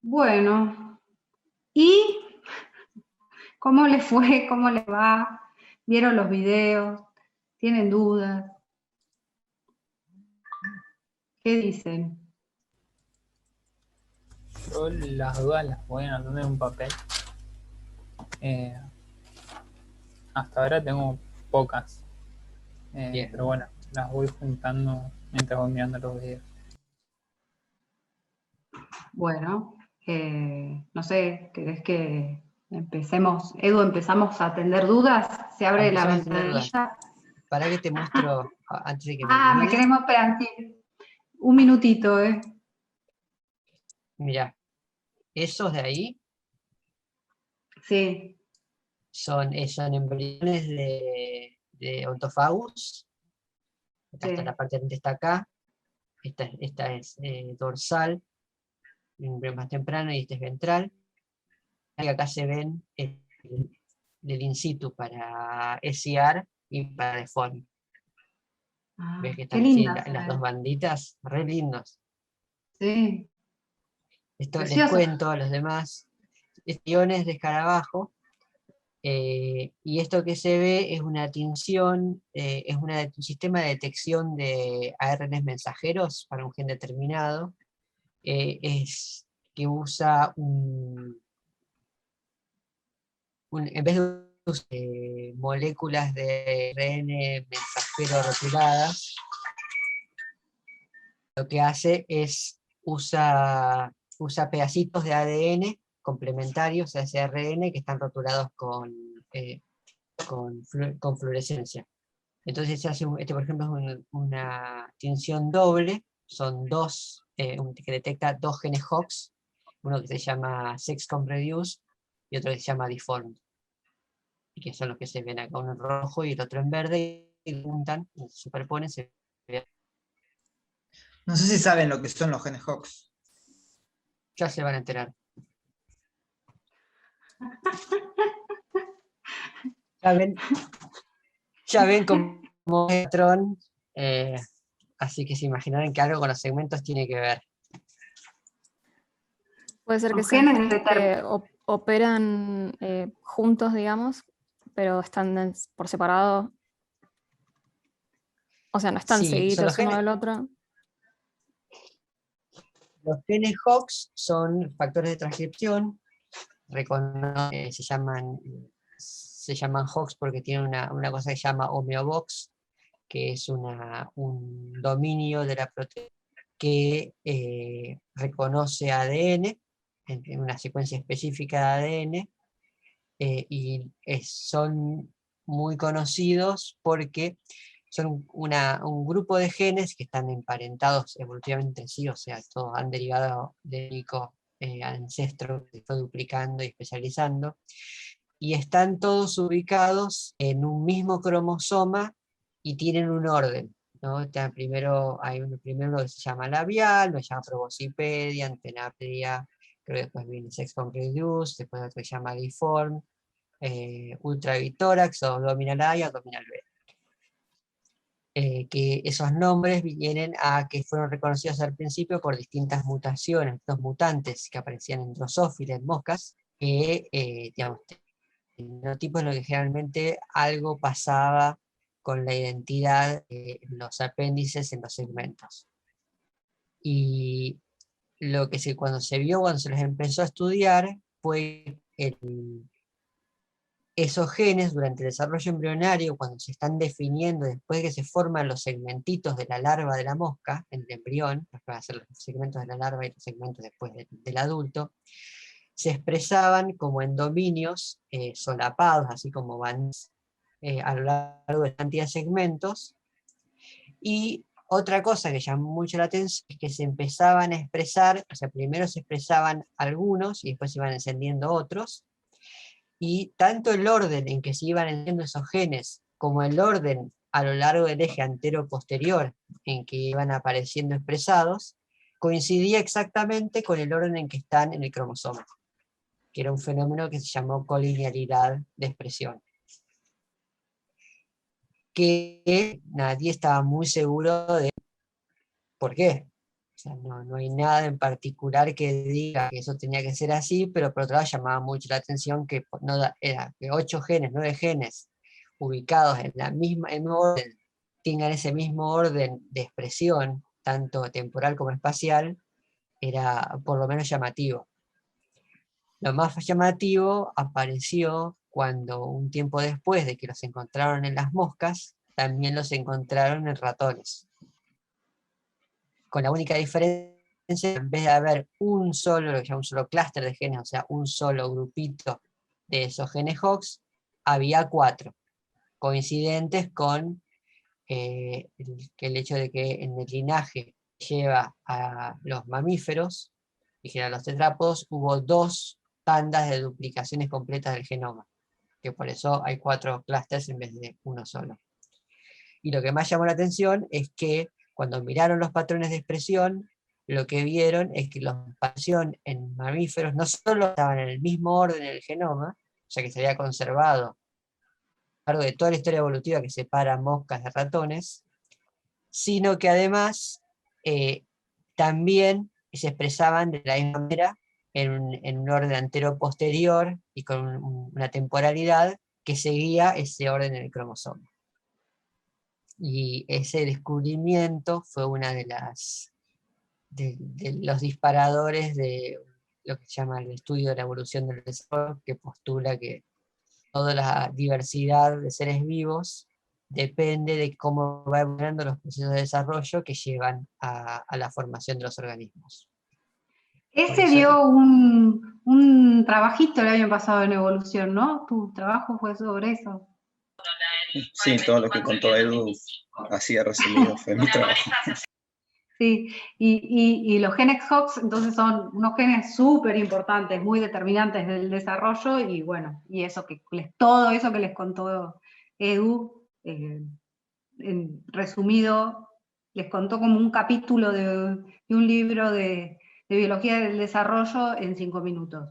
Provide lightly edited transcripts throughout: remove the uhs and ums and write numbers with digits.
Bueno, ¿y cómo les fue? ¿Cómo les va? ¿Vieron los videos? ¿Tienen dudas? ¿Qué dicen? Yo las dudas las voy anotando en un papel. Eh, Hasta ahora tengo pocas, Bien. pero bueno, las voy juntando mientras voy mirando los videos. Bueno, no sé, ¿querés que empecemos? Edu, ¿empezamos a atender dudas? ¿Se abre la Empezamos a tener dudas. ventanilla? Para que te muestro, antes de que me Ah, me olvide, queremos esperar, sí. Un minutito, ¿eh? mira, esos de ahí Sí, son embriones de Ontophagous. Esta la sí. parte de frente está acá, esta es dorsal, un embrión más temprano, y este es ventral. Y acá se ven del in situ para SIR y para deform. ¿Ves Ah, que qué están así linda se las dos ve. banditas? Re lindos. Sí, Esto les precioso. cuento a los demás. Iones de escarabajo. Y esto que se ve es una tinción, es un sistema de detección de ARNs mensajeros para un gen determinado. Es que usa en vez de usar moléculas de ARN mensajero rotuladas, lo que hace es usa pedacitos de ADN complementarios a ese ARN que están rotulados con fluorescencia. Entonces se hace, por ejemplo, es una tinción doble, son dos, que detecta dos genes Hox, uno que se llama sex-com-reduce y otro que se llama deformed, y que son los que se ven acá, uno en rojo y el otro en verde, y juntan, y se superponen, se ve. No sé si saben lo que son los genes Hox. Ya se van a enterar. Ya ven, ya ven cómo es Tron, así que se imaginarán que algo con los segmentos tiene que ver. Puede ser que Con sean genes genes determinados. que operan juntos, digamos, pero están por separado. O sea, no están Sí, son seguidos uno del otro. los genes Hox son factores de transcripción, se llaman Hox porque tienen una cosa que se llama homeobox, que es un dominio de la proteína que reconoce ADN, en una secuencia específica de ADN, son muy conocidos porque son un grupo de genes que están emparentados evolutivamente en sí, o sea, todos han derivado del único ancestro que se fue duplicando y especializando, y están todos ubicados en un mismo cromosoma y tienen un orden, ¿no? Hay primero que se llama labial, lo se llama proboscipedia, antenaplia, creo que después viene sex-com reduce, después otro que se llama deform, ultravitórax o abdominal A y abdominal B. Que esos nombres vienen a que fueron reconocidos al principio por distintas mutaciones, estos mutantes que aparecían en Drosophila, en moscas, que digamos, tipos en lo que generalmente algo pasaba con la identidad de los apéndices en los segmentos. Y cuando se les empezó a estudiar, fue esos genes durante el desarrollo embrionario, cuando se están definiendo, después de que se forman los segmentitos de la larva de la mosca, en el embrión, los que van a ser los segmentos de la larva y los segmentos después del adulto, se expresaban como en dominios solapados, así como bandas, a lo largo de la cantidad de segmentos. Y otra cosa que llamó mucho la atención es que se empezaban a expresar, o sea, primero se expresaban algunos y después se iban encendiendo otros, y tanto el orden en que se iban encendiendo esos genes, como el orden a lo largo del eje antero-posterior en que iban apareciendo expresados, coincidía exactamente con el orden en que están en el cromosoma, que era un fenómeno que se llamó colinealidad de expresión, que nadie estaba muy seguro de por qué. sea, no hay nada en particular que diga que eso tenía que ser así, pero por otro lado llamaba mucho la atención que era que 8 genes, 9 genes ubicados en el mismo orden, tengan ese mismo orden de expresión, tanto temporal como espacial, era por lo menos llamativo. Lo más llamativo apareció cuando un tiempo después de que los encontraron en las moscas, también los encontraron en ratones. Con la única diferencia, en vez de haber un solo clúster de genes, o sea, un solo grupito de esos genes Hox, había 4, coincidentes con el hecho de que en el linaje lleva a los mamíferos, y a los tetrápodos, hubo 2 tandas de duplicaciones completas del genoma, que por eso hay 4 clústeres en vez de uno solo. Y lo que más llamó la atención es que cuando miraron los patrones de expresión, lo que vieron es que la expresión en mamíferos no solo estaban en el mismo orden en el genoma, ya que se había conservado a lo largo de toda la historia evolutiva que separa moscas de ratones, sino que además también se expresaban de la misma manera en un orden antero-posterior y con una temporalidad que seguía ese orden en el cromosoma. Y ese descubrimiento fue una de los disparadores de lo que se llama el estudio de la evolución del desarrollo, que postula que toda la diversidad de seres vivos depende de cómo va evolucionando los procesos de desarrollo que llevan a la formación de los organismos. Ese dio un trabajito el año pasado en evolución, ¿no? Tu trabajo fue sobre eso. Sí, todo lo que contó Edu, así resumido, fue mi trabajo. Sí, y los genes Hox entonces son unos genes súper importantes, muy determinantes del desarrollo, y bueno, y todo eso que les contó Edu, en resumido, les contó como un capítulo de un libro de biología del desarrollo en 5 minutos.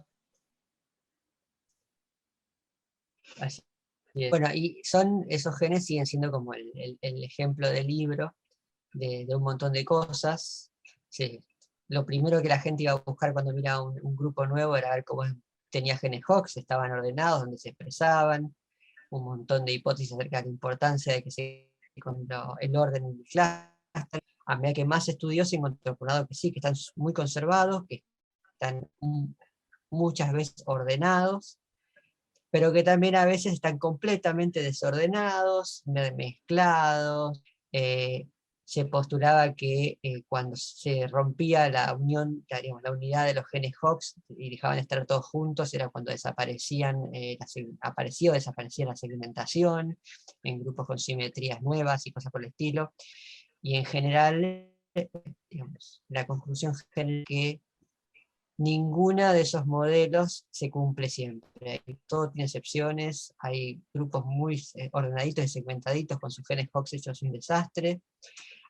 Así es. Bueno, y esos genes siguen siendo como el ejemplo del libro de un montón de cosas. Sí. Lo primero que la gente iba a buscar cuando miraba un grupo nuevo era ver cómo tenía genes Hox, estaban ordenados, dónde se expresaban, un montón de hipótesis acerca de la importancia de que con el orden del clúster. A medida que más estudió se encontró por un lado que sí, que están muy conservados, que están muchas veces ordenados, pero que también a veces están completamente desordenados, mezclados. Se postulaba que cuando se rompía la unión, digamos, la unidad de los genes Hox y dejaban de estar todos juntos, era cuando aparecía o desaparecía la segmentación, en grupos con simetrías nuevas y cosas por el estilo. Y en general, digamos, la conclusión general es que ninguno de esos modelos se cumple siempre. Todo tiene excepciones, hay grupos muy ordenaditos y segmentaditos con sus genes Hox hechos un desastre,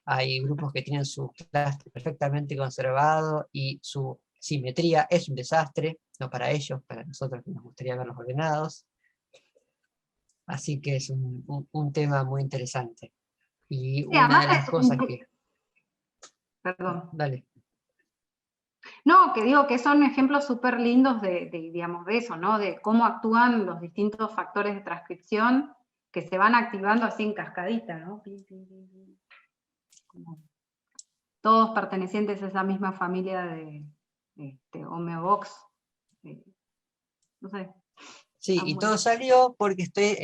hay grupos que tienen su clúster perfectamente conservado y su simetría es un desastre, no para ellos, para nosotros que nos gustaría verlos ordenados. Así que es un tema muy interesante. Y Sí, una de las cosas que... Perdón. Dale. No, que digo que son ejemplos súper lindos digamos, de eso, ¿no? De cómo actúan los distintos factores de transcripción que se van activando así en cascadita, ¿no? Como todos pertenecientes a esa misma familia de Homeobox. No sé. Sí, y todo salió porque estoy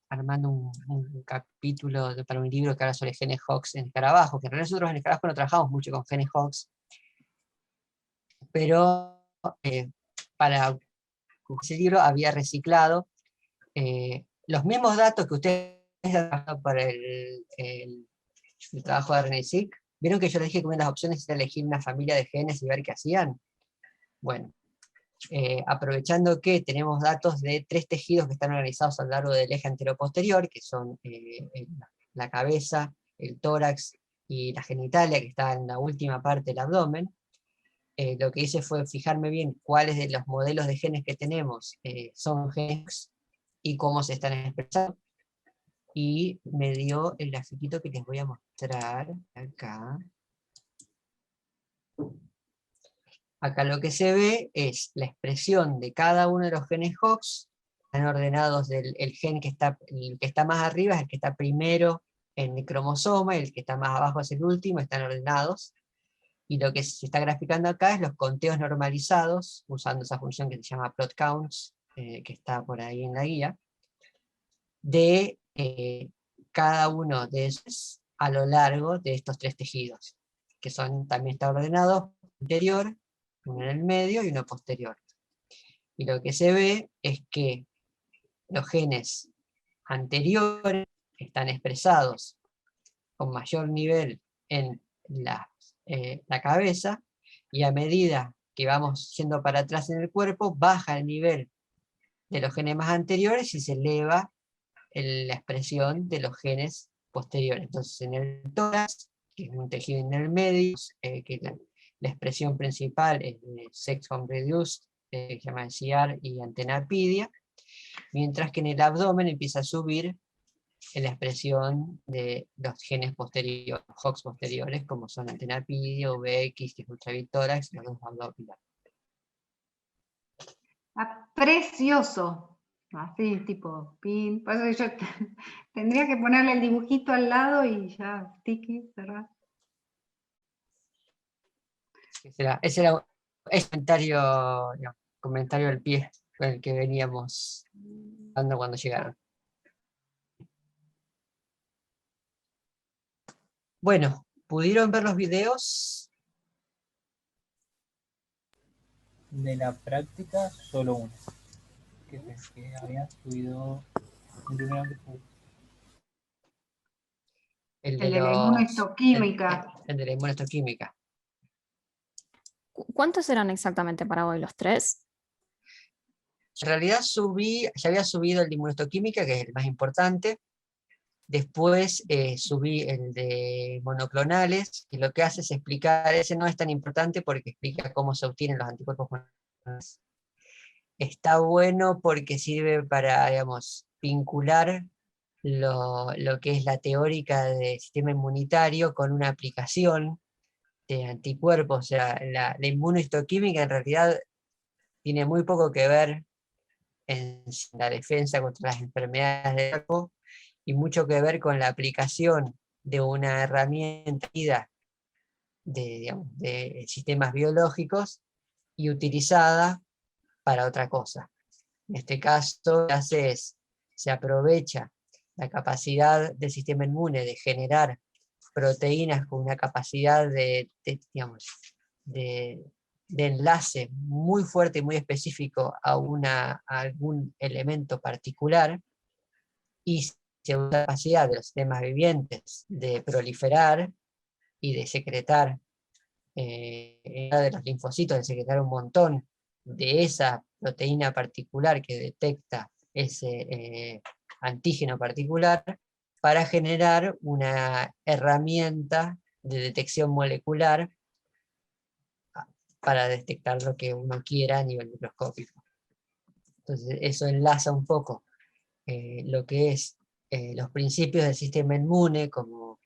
armando un capítulo para un libro que habla sobre genes Hox en escarabajos, que en realidad nosotros en escarabajos no trabajamos mucho con genes Hox, pero para ese libro había reciclado los mismos datos que ustedes han trabajado para el trabajo de René Sick. ¿Vieron que yo les dije que una de las opciones era elegir una familia de genes y ver qué hacían? Bueno. Aprovechando que tenemos datos de 3 tejidos que están organizados a lo largo del eje anteroposterior, que son la cabeza, el tórax y la genitalia, que está en la última parte del abdomen, lo que hice fue fijarme bien cuáles de los modelos de genes que tenemos son genes y cómo se están expresando. y me dio el grafiquito que les voy a mostrar acá. Acá lo que se ve es la expresión de cada uno de los genes Hox, están ordenados el gen el que está más arriba es el que está primero en el cromosoma, y el que está más abajo es el último, están ordenados. Y lo que se está graficando acá es los conteos normalizados, usando esa función que se llama plot counts, que está por ahí en la guía, de cada uno de esos a lo largo de estos 3 tejidos, que también está ordenado anterior, uno en el medio y uno posterior. Y lo que se ve es que los genes anteriores están expresados con mayor nivel en la cabeza, y a medida que vamos yendo para atrás en el cuerpo, baja el nivel de los genes más anteriores y se eleva la expresión de los genes posteriores. Entonces en el tórax, que es un tejido en el medio, que la expresión principal es de sex home reduced, que se llama CR y antenapidia, mientras que en el abdomen empieza a subir en la expresión de los genes posteriores, Hox posteriores, como son antenapidia, VX, que es ultravítórax, y los dos abdominales. Está precioso. Así, tipo, pin. Por eso yo tendría que ponerle el dibujito al lado y ya, tiki, cerrar. Ese era el comentario, digamos, comentario al pie con el que veníamos dando cuando llegaron. Bueno, ¿pudieron ver los videos? De la práctica, solo uno. Que había subido el primero que fue. El El de la inmunohistoquímica. El de la inmunohistoquímica. ¿Cuántos eran exactamente para hoy? ¿Los 3? En realidad ya había subido el de inmunohistoquímica, que es el más importante. Después subí el de monoclonales, y lo que hace es explicar, ese no es tan importante porque explica cómo se obtienen los anticuerpos monoclonales. Está bueno porque sirve para, digamos, vincular lo que es la teórica del sistema inmunitario con una aplicación de anticuerpos. O sea, la inmunohistoquímica en realidad tiene muy poco que ver en la defensa contra las enfermedades del cuerpo, y mucho que ver con la aplicación de una herramienta de sistemas biológicos y utilizada para otra cosa. En este caso, lo que hace es, se aprovecha la capacidad del sistema inmune de generar proteínas con una capacidad de enlace muy fuerte y muy específico a algún elemento particular, y se usa la capacidad de los sistemas vivientes de proliferar y de secretar, de los linfocitos, de secretar un montón de esa proteína particular que detecta ese antígeno particular, para generar una herramienta de detección molecular para detectar lo que uno quiera a nivel microscópico. Entonces eso enlaza un poco lo que es los principios del sistema inmune como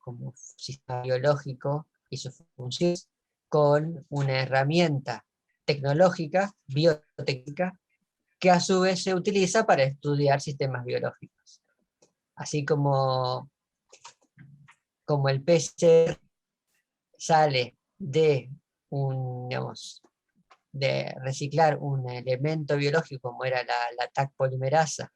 sistema biológico y sus funciones, con una herramienta tecnológica, biotécnica, que a su vez se utiliza para estudiar sistemas biológicos. Así como el PCR sale de de reciclar un elemento biológico como era la Taq polimerasa,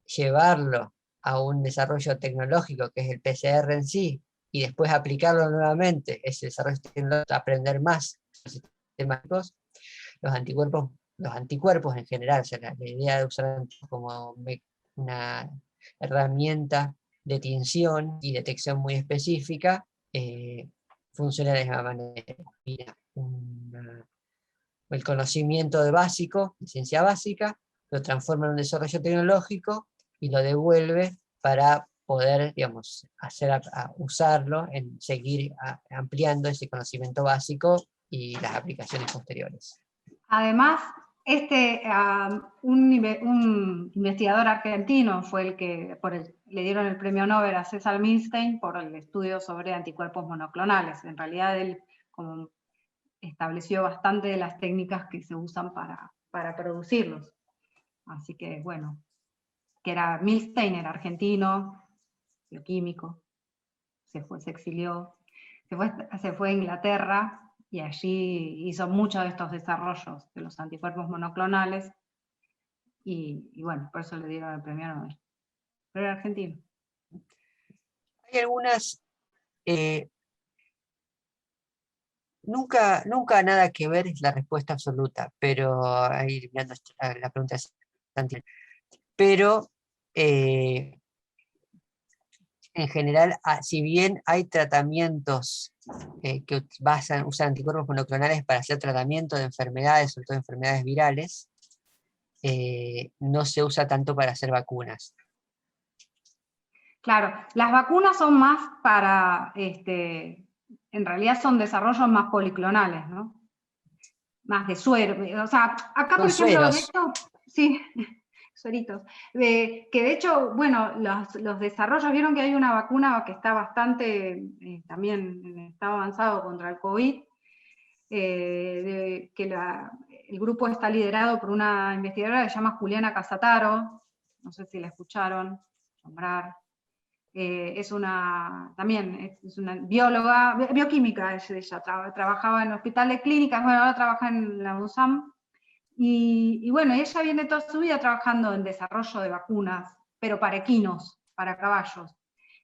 llevarlo a un desarrollo tecnológico que es el PCR en sí, y después aplicarlo nuevamente, ese desarrollo tecnológico, aprender más sistemáticos, los anticuerpos en general, o sea, la idea de usar como una herramienta de tinción y detección muy específica, funciona de la misma manera. El conocimiento de ciencia básica, lo transforma en un desarrollo tecnológico y lo devuelve para poder, digamos, usarlo en seguir ampliando ese conocimiento básico y las aplicaciones posteriores. Además, Un investigador argentino fue el que le dieron el premio Nobel a César Milstein por el estudio sobre anticuerpos monoclonales. En realidad él como estableció bastante de las técnicas que se usan para producirlos. Así que bueno, Milstein era argentino, bioquímico, se exilió, se fue a Inglaterra, y allí hizo muchos de estos desarrollos de los anticuerpos monoclonales, y bueno, por eso le dieron el premio Nobel. Pero era argentino. Hay algunas, nunca nada que ver es la respuesta absoluta, pero ahí mirando la pregunta es bastante. Pero en general, si bien hay tratamientos que usan anticuerpos monoclonales para hacer tratamiento de enfermedades, sobre todo enfermedades virales, no se usa tanto para hacer vacunas. Claro, las vacunas son más para, en realidad son desarrollos más policlonales, ¿no? Más de suero. O sea, acá por ejemplo, Sueros. de hecho, sí, sueritos. Que de hecho, bueno, los desarrollos, vieron que hay una vacuna que está bastante, también en estado avanzado contra el COVID, que el grupo está liderado por una investigadora que se llama Juliana Casataro, no sé si la escucharon nombrar. Es una bióloga, bioquímica, ella trabajaba en hospitales clínicas, bueno, ahora trabaja en la UNSAM, y bueno, ella viene toda su vida trabajando en desarrollo de vacunas, pero para equinos, para caballos.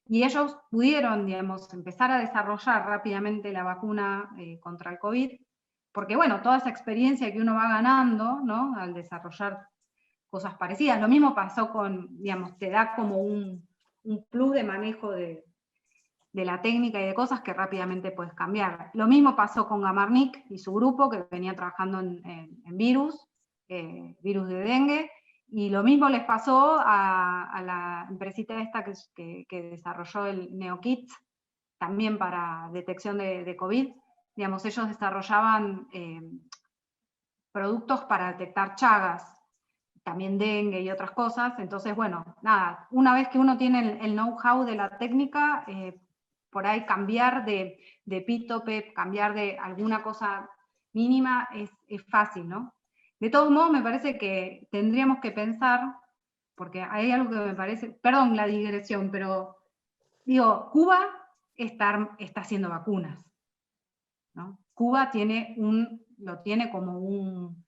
Y ellos pudieron, digamos, empezar a desarrollar rápidamente la vacuna contra el COVID, porque bueno, toda esa experiencia que uno va ganando, ¿no?, al desarrollar cosas parecidas. Lo mismo pasó con, digamos, te da como un plus de manejo de la técnica y de cosas que rápidamente puedes cambiar. Lo mismo pasó con Gamarnik y su grupo, que venía trabajando en virus de dengue, y lo mismo les pasó a la empresita esta que desarrolló el NeoKit, también para detección de COVID. Digamos, ellos desarrollaban productos para detectar chagas, también dengue y otras cosas. Entonces, bueno, nada, una vez que uno tiene el know-how de la técnica, por ahí cambiar de PITOPE, cambiar de alguna cosa mínima es fácil, ¿no? De todos modos, me parece que tendríamos que pensar, porque hay algo que me parece, perdón la digresión, pero digo, Cuba está haciendo vacunas, ¿no? Cuba lo tiene como un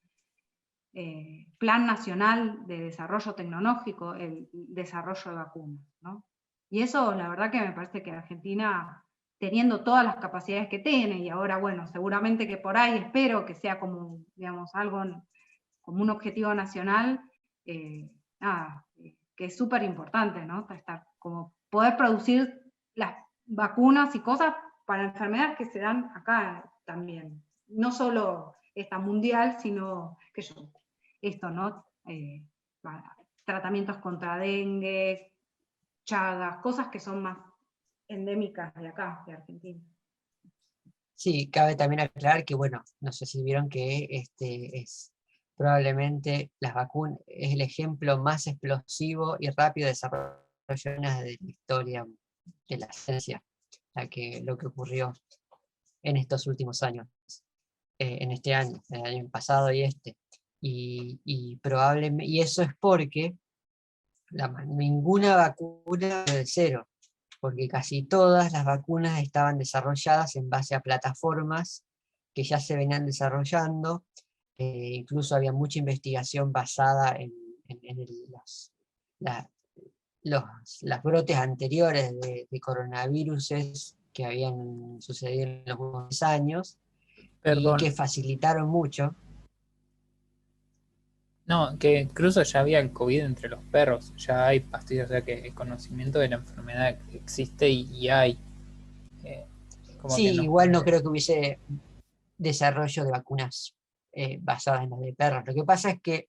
Plan Nacional de Desarrollo Tecnológico, el desarrollo de vacunas, ¿no? Y eso, la verdad que me parece que Argentina, teniendo todas las capacidades que tiene, y ahora, bueno, seguramente que por ahí espero que sea como, digamos, algo, como un objetivo nacional, nada, que es súper importante, ¿no? Como poder producir las vacunas y cosas para enfermedades que se dan acá también. No solo esta mundial, sino que esto, ¿no? Tratamientos contra dengue, chagas, cosas que son más endémicas de acá, de Argentina. Sí, cabe también aclarar que, bueno, no sé si vieron que es probablemente las vacunas es el ejemplo más explosivo y rápido de desarrollo de la historia de la ciencia, lo que ocurrió en estos últimos años, en este año, el año pasado y este. Y eso es porque ninguna vacuna de cero, porque casi todas las vacunas estaban desarrolladas en base a plataformas que ya se venían desarrollando, incluso había mucha investigación basada en los brotes anteriores de coronavirus que habían sucedido en los últimos años, Perdón. y que facilitaron mucho. No, que incluso ya había el COVID entre los perros, ya hay pastillas, o sea que el conocimiento de la enfermedad existe y hay. Sí, igual no creo que hubiese desarrollo de vacunas basadas en las de perros. Lo que pasa es que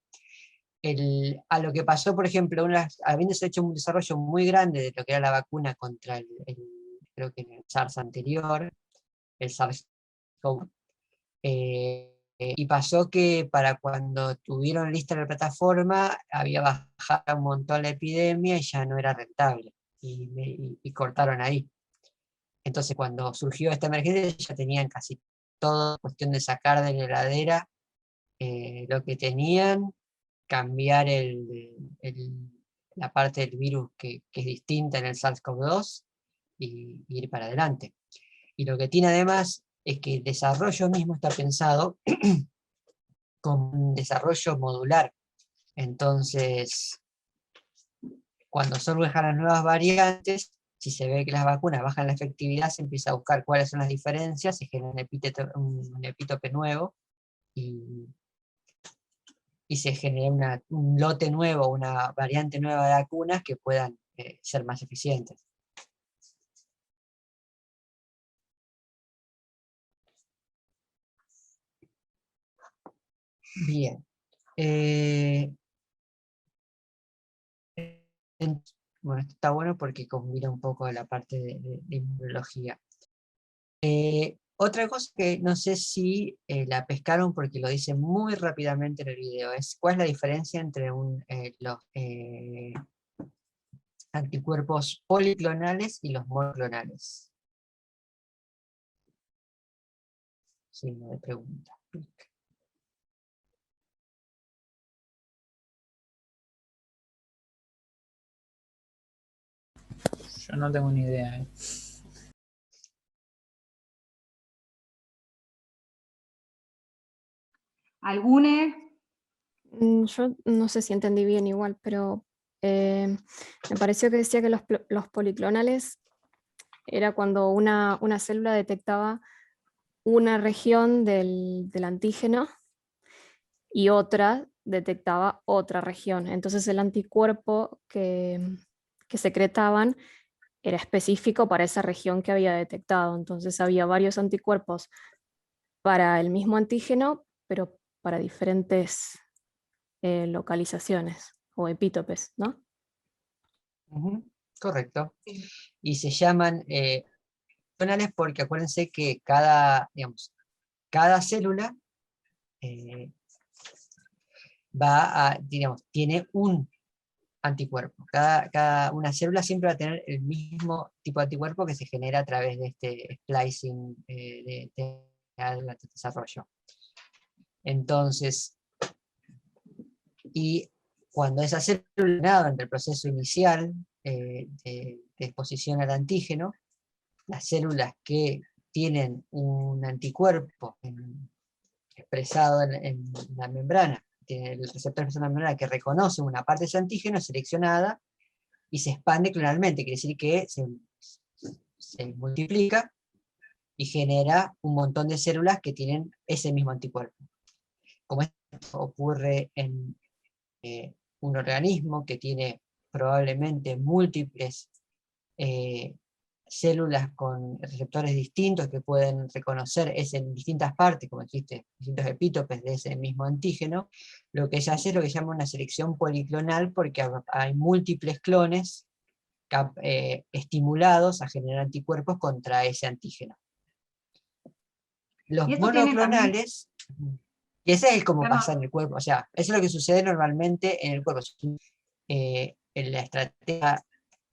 a lo que pasó, por ejemplo, habiéndose hecho un desarrollo muy grande de lo que era la vacuna contra creo que el SARS anterior, el SARS-CoV, Y pasó que para cuando tuvieron lista la plataforma, había bajado un montón la epidemia y ya no era rentable. Y cortaron ahí. Entonces cuando surgió esta emergencia ya tenían casi todo, cuestión de sacar de la heladera lo que tenían, cambiar la parte del virus que es distinta en el SARS-CoV-2 y ir para adelante. Y lo que tiene además es que el desarrollo mismo está pensado como un desarrollo modular. Entonces, cuando surjan las nuevas variantes, si se ve que las vacunas bajan la efectividad, se empieza a buscar cuáles son las diferencias, se genera un epítope nuevo, y se genera un lote nuevo, una variante nueva de vacunas que puedan ser más eficientes. Bien. Bueno, esto está bueno porque combina un poco la parte de inmunología. Otra cosa que no sé si la pescaron porque lo dice muy rápidamente en el video, es cuál es la diferencia entre los anticuerpos policlonales y los monoclonales. Signo de pregunta. Yo no tengo ni idea. ¿Algune? Yo no sé si entendí bien igual, pero me pareció que decía que los policlonales era cuando una célula detectaba una región del antígeno y otra detectaba otra región. Entonces el anticuerpo que secretaban era específico para esa región que había detectado. Entonces había varios anticuerpos para el mismo antígeno, pero para diferentes localizaciones o epítopes, ¿no? Correcto. Y se llaman clonales porque acuérdense que cada célula tiene un anticuerpo. Una célula siempre va a tener el mismo tipo de anticuerpo que se genera a través de este splicing de desarrollo. Entonces, y cuando esa célula en el proceso inicial de exposición al antígeno, las células que tienen un anticuerpo expresado en la membrana, tiene el receptor expresado en la membrana que reconoce una parte de ese antígeno, es seleccionada y se expande clonalmente, quiere decir que se multiplica y genera un montón de células que tienen ese mismo anticuerpo. Como esto ocurre en un organismo que tiene probablemente múltiples células con receptores distintos que pueden reconocer en distintas partes, como dijiste, distintos epítopes de ese mismo antígeno, lo que se hace es lo que se llama una selección policlonal, porque hay múltiples clones estimulados a generar anticuerpos contra ese antígeno. Los Y eso tiene monoclonales, y ese es como Perdón. pasa en el cuerpo, o sea, eso es lo que sucede normalmente en el cuerpo. En la estrategia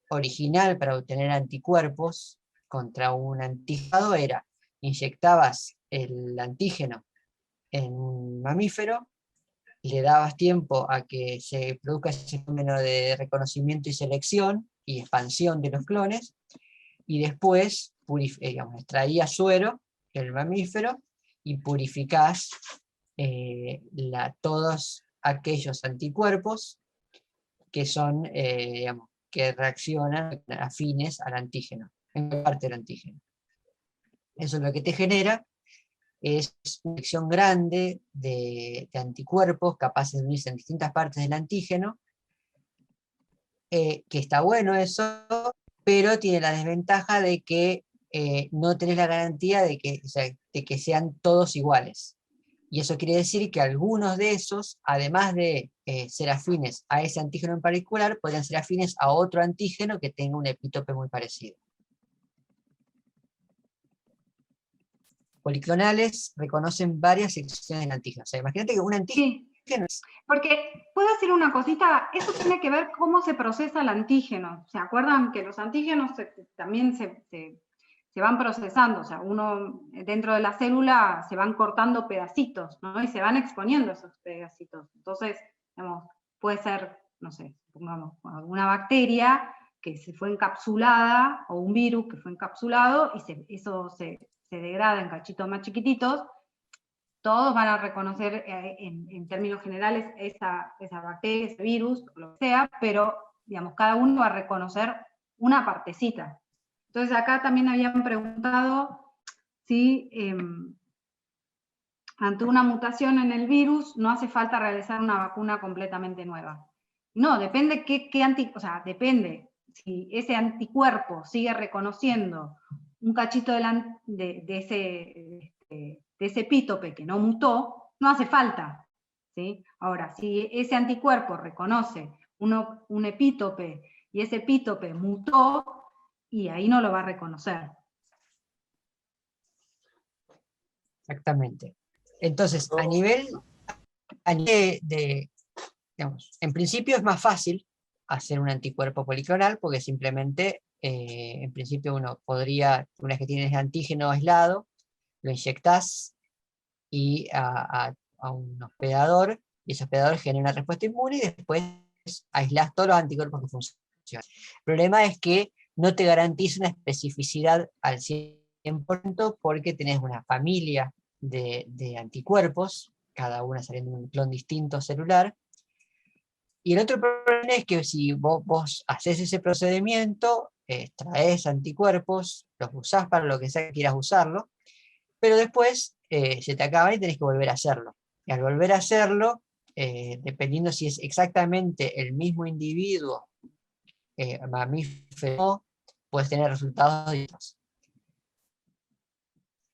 original para obtener anticuerpos contra un antígeno era, inyectabas el antígeno en un mamífero, le dabas tiempo a que se produzca ese fenómeno de reconocimiento y selección y expansión de los clones, y después extraías suero del mamífero y purificás todos aquellos anticuerpos que son, que reaccionan afines al antígeno, en parte del antígeno. Eso es lo que te genera, es una colección grande de anticuerpos capaces de unirse en distintas partes del antígeno, que está bueno eso, pero tiene la desventaja de que no tenés la garantía de que sean todos iguales. Y eso quiere decir que algunos de esos, además de ser afines a ese antígeno en particular, podrían ser afines a otro antígeno que tenga un epítope muy parecido. policlonales reconocen varias secciones del antígeno. O sea, imagínate que un antígeno Sí, porque puedo decir una cosita, eso tiene que ver cómo se procesa el antígeno. ¿Se acuerdan que los antígenos también se van procesando? O sea, uno dentro de la célula se van cortando pedacitos, ¿no? Y se van exponiendo esos pedacitos. Entonces, digamos, puede ser, no sé, pongamos, una bacteria que se fue encapsulada, o un virus que fue encapsulado, y eso se degrada en cachitos más chiquititos. Todos van a reconocer en términos generales esa bacteria, ese virus, o lo que sea, pero digamos, cada uno va a reconocer una partecita. Entonces acá también habían preguntado si ante una mutación en el virus no hace falta realizar una vacuna completamente nueva. No, depende depende si ese anticuerpo sigue reconociendo un cachito de ese epítope que no mutó, no hace falta, ¿sí? Ahora, si ese anticuerpo reconoce un epítope y ese epítope mutó, y ahí no lo va a reconocer. Exactamente. Entonces, a nivel digamos, en principio es más fácil hacer un anticuerpo policlonal, porque simplemente, en principio uno podría, una vez que tienes antígeno aislado, lo inyectás a un hospedador, y ese hospedador genera una respuesta inmune, y después aislás todos los anticuerpos que funcionan. El problema es que no te garantiza una especificidad al 100%, porque tenés una familia de anticuerpos, cada una saliendo de un clon distinto celular. Y el otro problema es que si vos haces ese procedimiento, traes anticuerpos, los usás para lo que sea que quieras usarlo, pero después se te acaba y tenés que volver a hacerlo. Y al volver a hacerlo, dependiendo si es exactamente el mismo individuo, mamífero, puedes tener resultados distintos.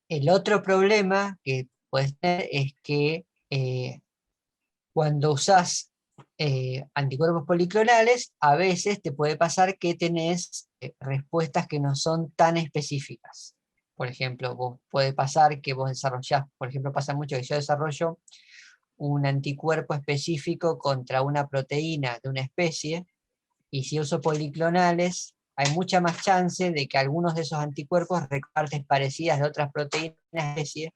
El otro problema que puedes tener es que cuando usás anticuerpos policlonales, a veces te puede pasar que tenés respuestas que no son tan específicas. Por ejemplo, puede pasar que vos desarrollás, por ejemplo, pasa mucho que yo desarrollo un anticuerpo específico contra una proteína de una especie, y si uso policlonales, hay mucha más chance de que algunos de esos anticuerpos reparten partes parecidas de otras proteínas de la especie,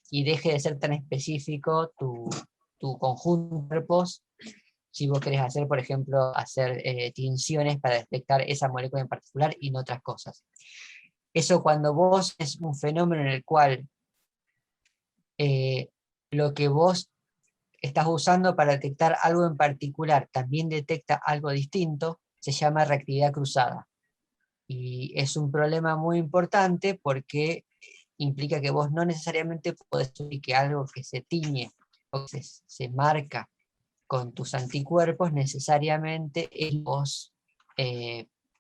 y deje de ser tan específico tu conjunto de cuerpos, si vos querés hacer, por ejemplo, tinciones para detectar esa molécula en particular y no otras cosas. Eso, cuando vos es un fenómeno en el cual lo que vos estás usando para detectar algo en particular también detecta algo distinto, se llama reactividad cruzada. Y es un problema muy importante, porque implica que vos no necesariamente podés decir que algo que se tiñe o que se marca con tus anticuerpos necesariamente es lo que vos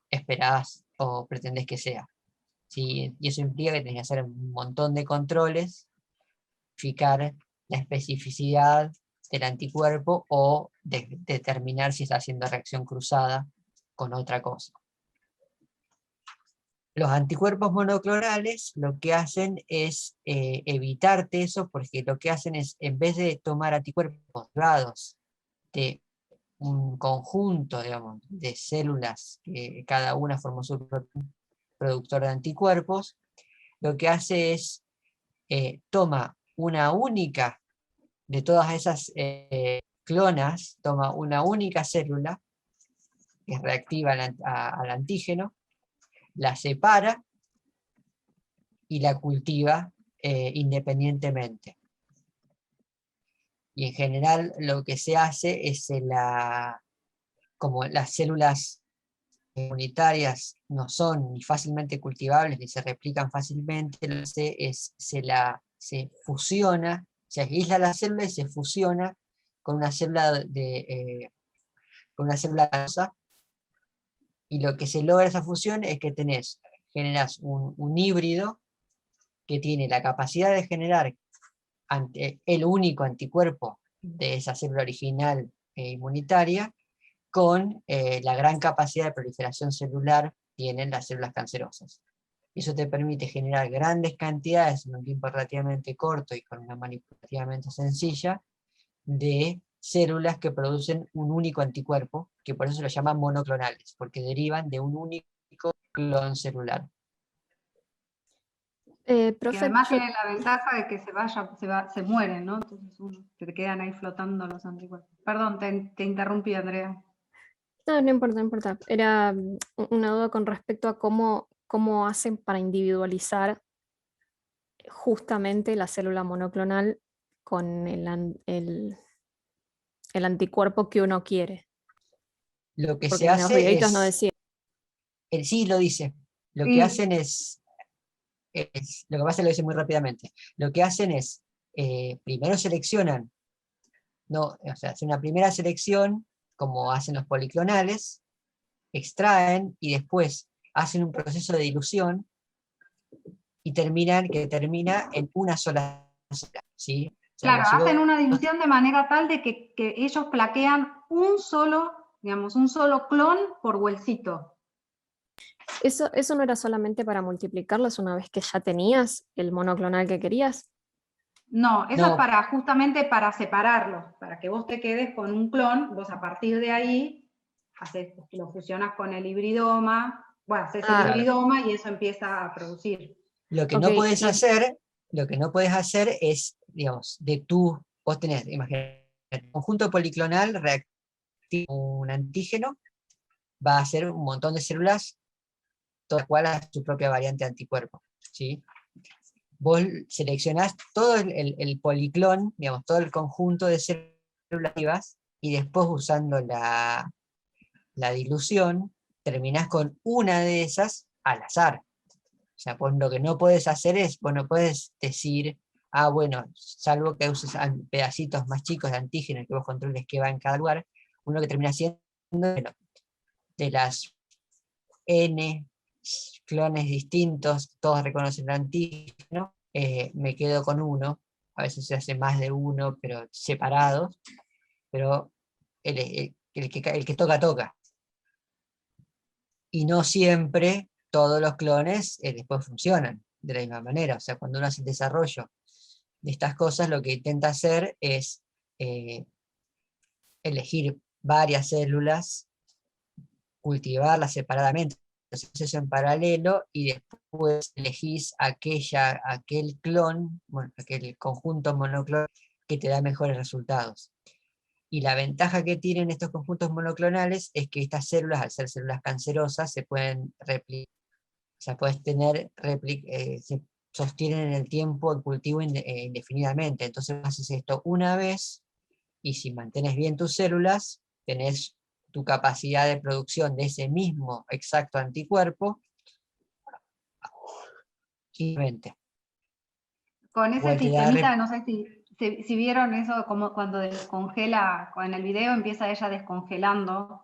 esperás o pretendés que sea. ¿Sí? Y eso implica que tenés que hacer un montón de controles, verificar la especificidad del anticuerpo, o determinar si está haciendo reacción cruzada con otra cosa. Los anticuerpos monoclonales lo que hacen es evitarte eso, porque lo que hacen es, en vez de tomar anticuerpos derivados de un conjunto, digamos, de células que cada una formó su productor de anticuerpos, lo que hace es toma una única de todas esas clonas, toma una única célula que es reactiva al antígeno, la separa y la cultiva independientemente. Y en general lo que se hace es, como las células inmunitarias no son ni fácilmente cultivables ni se replican fácilmente, lo que se hace es se fusiona, se aísla la célula y se fusiona con una célula cancerosa, y lo que se logra esa fusión es que generas un híbrido que tiene la capacidad de generar el único anticuerpo de esa célula original inmunitaria, con la gran capacidad de proliferación celular que tienen las células cancerosas. Eso te permite generar grandes cantidades en un tiempo relativamente corto y con una manipulación relativamente sencilla de células que producen un único anticuerpo, que por eso se lo llaman monoclonales, porque derivan de un único clon celular. Que Profe, además yo- tiene la ventaja de que se mueren, ¿no? Entonces se te quedan ahí flotando los anticuerpos. Perdón, te interrumpí, Andrea. no, no importa, no importa. Era una duda con respecto a cómo hacen para individualizar justamente la célula monoclonal con el anticuerpo que uno quiere. Lo que Porque se en los hace videitos no es, decía. sí lo dice, lo que Sí, hacen lo que pasa es que lo dice muy rápidamente, lo que hacen es, primero seleccionan, no, o sea, hacen una primera selección, como hacen los policlonales, extraen y después hacen un proceso de dilución y que termina en una sola célula, ¿sí? O sea, claro, hacen una dilución de manera tal de que ellos plaquean un solo clon por huesito. Eso no era solamente para multiplicarlos una vez que ya tenías el monoclonal que querías. No, eso es No, justamente para separarlos, para que vos te quedes con un clon, vos a partir de ahí lo fusionas con el hibridoma, bueno, haces el Ah, hibridoma y eso empieza a producir. lo que ok, no puedes hacer, es, digamos, vos tenés, imagínate, el conjunto policlonal reactiva un antígeno, va a hacer un montón de células, todas cuales a su propia variante anticuerpo, ¿sí? Vos seleccionás todo el policlon, digamos, todo el conjunto de células vivas, y después usando la dilución, terminás con una de esas al azar. O sea, pues lo que no puedes hacer es, vos no puedes decir, bueno, salvo que uses pedacitos más chicos de antígenos que vos controles que va en cada lugar, uno que termina siendo, bueno, de las N clones distintos, todos reconocen el antígeno, me quedo con uno, a veces se hace más de uno, pero separados, pero el que toca, toca. Y no siempre todos los clones después funcionan de la misma manera. O sea, cuando uno hace el desarrollo de estas cosas, lo que intenta hacer es elegir varias células, cultivarlas separadamente, eso en paralelo, y después elegís aquel clon, bueno, aquel conjunto monoclonal que te da mejores resultados. Y la ventaja que tienen estos conjuntos monoclonales es que estas células, al ser células cancerosas, se pueden replicar. O sea, puedes tener se sostienen en el tiempo el cultivo indefinidamente. Entonces haces esto una vez, y si mantienes bien tus células, tenés tu capacidad de producción de ese mismo exacto anticuerpo, y Con ese igual te da sistemita, no sé si vieron eso, como cuando descongela, en el video empieza ella descongelando,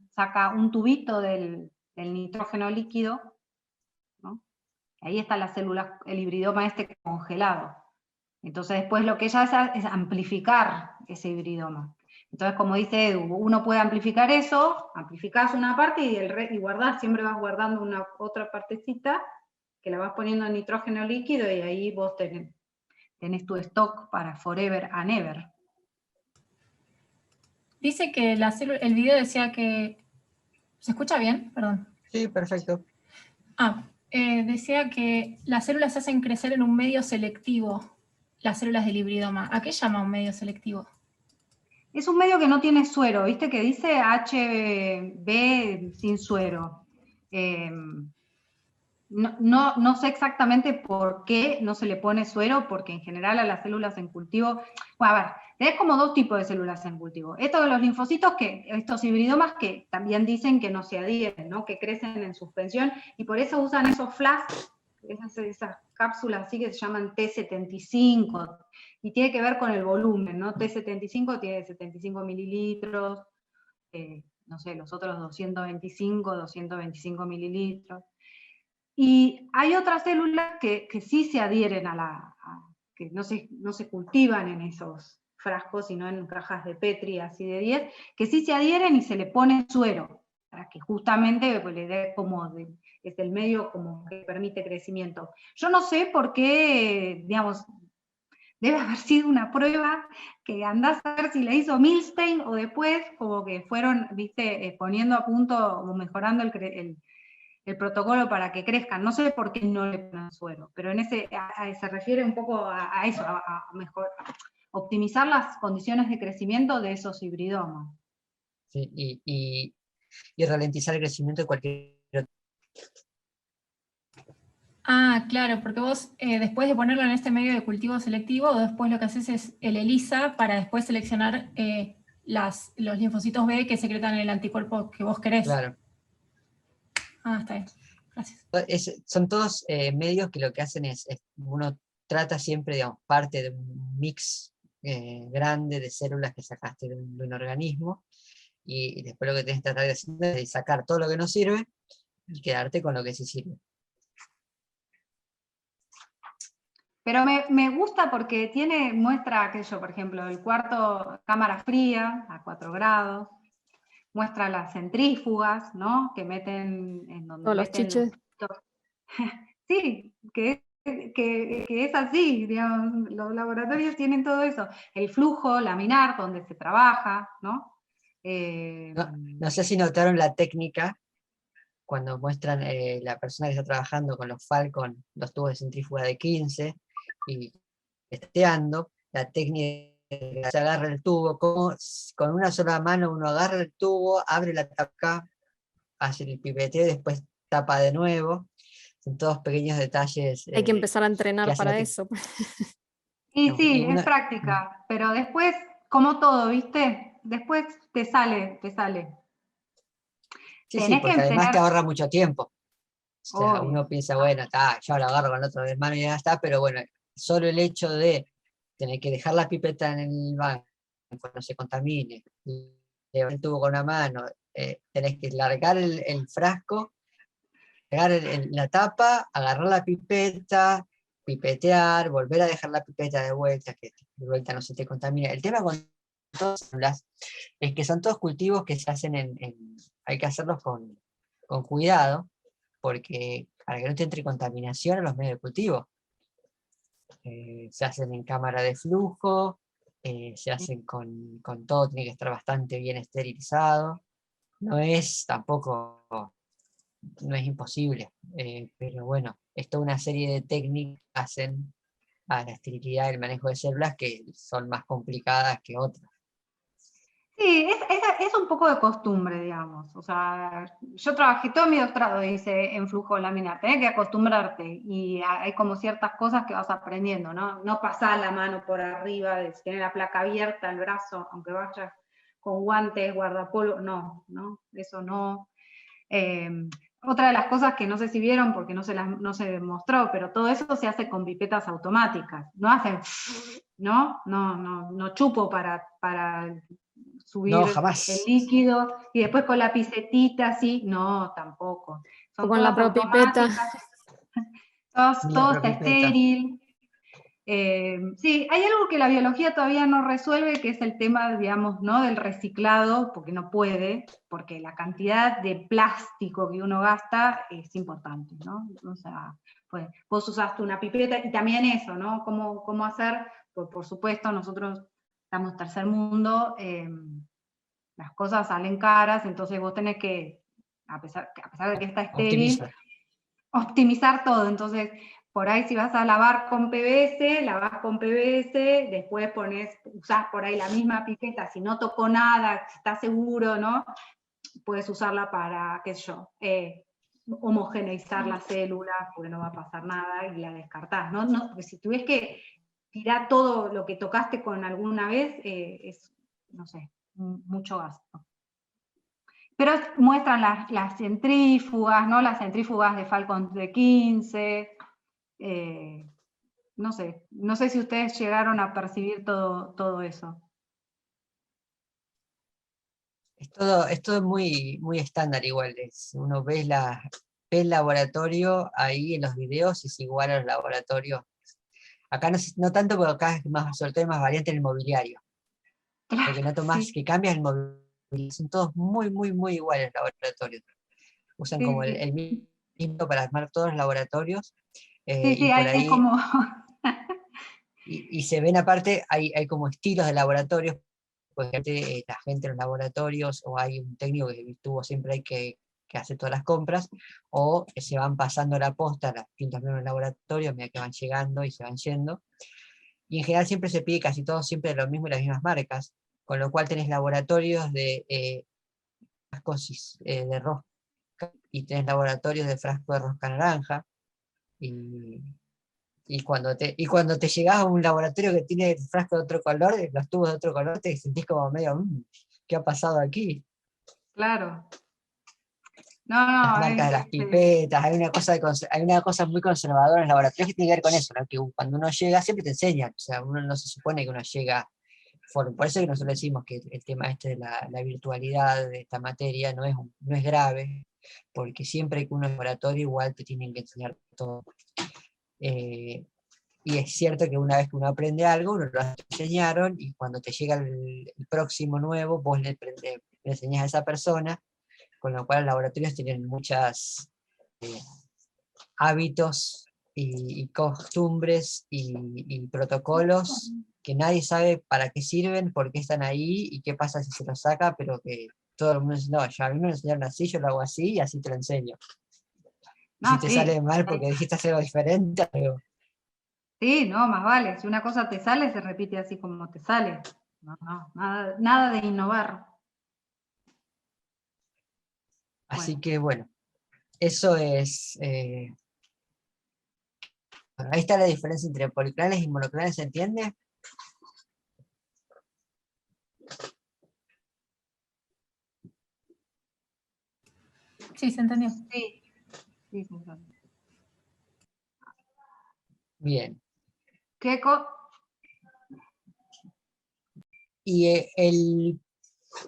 saca un tubito del nitrógeno líquido, ¿no? Ahí está la célula, el hibridoma este congelado. Entonces después lo que ella hace es amplificar ese hibridoma. Entonces, como dice Edu, uno puede amplificar eso, amplificás una parte y guardás, siempre vas guardando una otra partecita, que la vas poniendo en nitrógeno líquido y ahí vos tenés tu stock para forever and ever. Dice que el video decía que... ¿Se escucha bien? Perdón. Sí, perfecto. Decía que las células se hacen crecer en un medio selectivo, las células del hibridoma. ¿A qué llama un medio selectivo? Es un medio que no tiene suero, ¿viste? Que dice HB sin suero. No sé exactamente por qué no se le pone suero, porque en general a las células en cultivo, bueno, a ver, tenés como dos tipos de células en cultivo. Esto de los linfocitos, estos hibridomas que también dicen que no se adhieren, ¿no? Que crecen en suspensión, y por eso usan esos flasks, esas cápsulas así que se llaman T75, y tiene que ver con el volumen, ¿no? T75 tiene 75 mililitros, no sé, los otros 225 mililitros. Y hay otras células que sí se adhieren que no se cultivan en esos frascos, sino en cajas de Petri, así de 10, que sí se adhieren y se le pone suero, para que justamente pues, le dé es el medio como que permite crecimiento. Yo no sé por qué, digamos, debe haber sido una prueba que andás a ver si la hizo Milstein o después como que fueron, viste, poniendo a punto o mejorando el protocolo para que crezcan. No sé por qué no le ponen suero, pero se refiere un poco a eso, a optimizar las condiciones de crecimiento de esos hibridomas. Sí, y ralentizar el crecimiento de cualquier otro. Ah, claro, porque vos después de ponerlo en este medio de cultivo selectivo, después lo que haces es el ELISA para después seleccionar los linfocitos B que secretan el anticuerpo que vos querés. Claro. Ah, está bien. Gracias. Son todos medios que lo que hacen es uno trata siempre, digamos, parte de un mix grande de células que sacaste de un organismo, y después lo que tenés que tratar de hacer es sacar todo lo que no sirve y quedarte con lo que sí sirve. Pero me gusta porque muestra aquello, por ejemplo, el cuarto, cámara fría a 4 grados, muestra las centrífugas, ¿no? Que meten en donde Todos los meten chiches. Sí, que es así, digamos, los laboratorios tienen todo eso. El flujo laminar, donde se trabaja, ¿no? No sé si notaron la técnica cuando muestran la persona que está trabajando con los Falcon, los tubos de centrífuga de 15, y testeando, la técnica que se agarra el tubo, como con una sola mano uno agarra el tubo, abre la tapa, hace el pipeteo y después tapa de nuevo. Son todos pequeños detalles. Hay que empezar a entrenar hacen para que- eso. Y no, sí, y una- es práctica, pero después, como todo, ¿viste? Después te sale. Sí, Tenés que porque además te tener, ahorra mucho tiempo. O sea, obvio. uno piensa, bueno, yo lo agarro con la otra de mano y ya está, pero bueno, solo el hecho de tener que dejar la pipeta en el banco, no se contamine, llevar el tubo con una mano, tenés que largar el frasco, pegar la tapa, agarrar la pipeta, pipetear, volver a dejar la pipeta de vuelta, que de vuelta no se te contamine. El tema con todas las células es que son todos cultivos que se hacen hay que hacerlos con cuidado, porque para que no te entre contaminación a los medios de cultivo. Se hacen en cámara de flujo, se hacen con todo, tiene que estar bastante bien esterilizado. No es tampoco, no es imposible, pero bueno, es toda una serie de técnicas que hacen a la esterilidad y el manejo de células que son más complicadas que otras. Sí, es un poco de costumbre, digamos. O sea, yo trabajé todo mi doctorado, hice en flujo laminar, tenés que acostumbrarte, y hay como ciertas cosas que vas aprendiendo, ¿no? No pasar la mano por arriba, de tener la placa abierta, el brazo, aunque vayas con guantes, guardapolvo, no, eso no. Otra de las cosas que no sé si vieron, porque no se demostró, pero todo eso se hace con pipetas automáticas. No hacen, no chupo para subir No, el jamás. líquido y después con la pincetita así, no, tampoco. O Son con la todas propipeta. automáticas, Ni la todo está propipeta. estéril. Sí, hay algo que la biología todavía no resuelve, que es el tema, digamos, ¿no? Del reciclado, porque no puede, porque la cantidad de plástico que uno gasta es importante, ¿no? O sea, pues, vos usaste una pipeta, y también eso, ¿no? ¿Cómo hacer? Pues, por supuesto, nosotros estamos tercer mundo, las cosas salen caras, entonces vos tenés que, a pesar de que está estéril, optimizar todo. Entonces, por ahí si vas a lavar con PVC, lavas con PVC, después usás por ahí la misma pipeta, si no tocó nada, si estás seguro, ¿no? Puedes usarla para, qué sé yo, homogeneizar la célula, porque no va a pasar nada, y la descartás, ¿no? Porque si tuvieras que tirar todo lo que tocaste con alguna vez, es, no sé, mucho gasto. Pero muestran las centrífugas, ¿no? Las centrífugas de Falcon de 15. No sé si ustedes llegaron a percibir todo eso. Es todo muy, muy estándar igual. Uno ve el laboratorio ahí en los videos, es igual a los laboratorios. Acá no tanto, porque acá es más, sobre todo es más variante en el mobiliario. Lo que noto más Sí. que cambia es el mobiliario. son todos muy, muy, muy iguales los laboratorios. Usan Sí, como sí. el mismo para armar todos los laboratorios, Sí, sí, y por ahí es ahí, como... y se ven aparte, hay como estilos de laboratorios, pues la gente en los laboratorios, o hay un técnico que estuvo siempre hay que hace todas las compras, o se van pasando la posta a los distintos miembros del laboratorio, a medida que van llegando y se van yendo. Y en general siempre se pide casi todo siempre lo mismo y las mismas marcas, con lo cual tenés laboratorios de frascos de rosca, y tenés laboratorios de frasco de rosca naranja, y cuando te llegás a un laboratorio que tiene el frasco de otro color, los tubos de otro color, te sentís como medio, ¿qué ha pasado aquí? Claro. No, Las no, marcas de las pipetas, hay una cosa muy conservadora en el laboratorio que tiene que ver con eso, ¿no? Que cuando uno llega siempre te enseñan, o sea, uno no se supone que uno llega, por eso que nosotros decimos que el tema este de la virtualidad de esta materia no es grave, porque siempre que uno es laboratorio igual te tienen que enseñar todo. Y es cierto que una vez que uno aprende algo, uno lo enseñaron, y cuando te llega el próximo nuevo, vos le enseñás a esa persona, con lo cual los laboratorios tienen muchos hábitos y costumbres y protocolos que nadie sabe para qué sirven, por qué están ahí y qué pasa si se los saca, pero que todo el mundo dice, no, a mí me lo enseñaron así, yo lo hago así y así te lo enseño. Y si no, te sí. sale mal porque dijiste algo diferente, Sí, no, más vale. Si una cosa te sale, se repite así como te sale. No, no, nada de innovar. así Bueno, que bueno, eso es... ahí está la diferencia entre policlonales y monoclonales, ¿se entiende? Sí, se entendió. sí, sí, sí. Bien. ¿Qué Y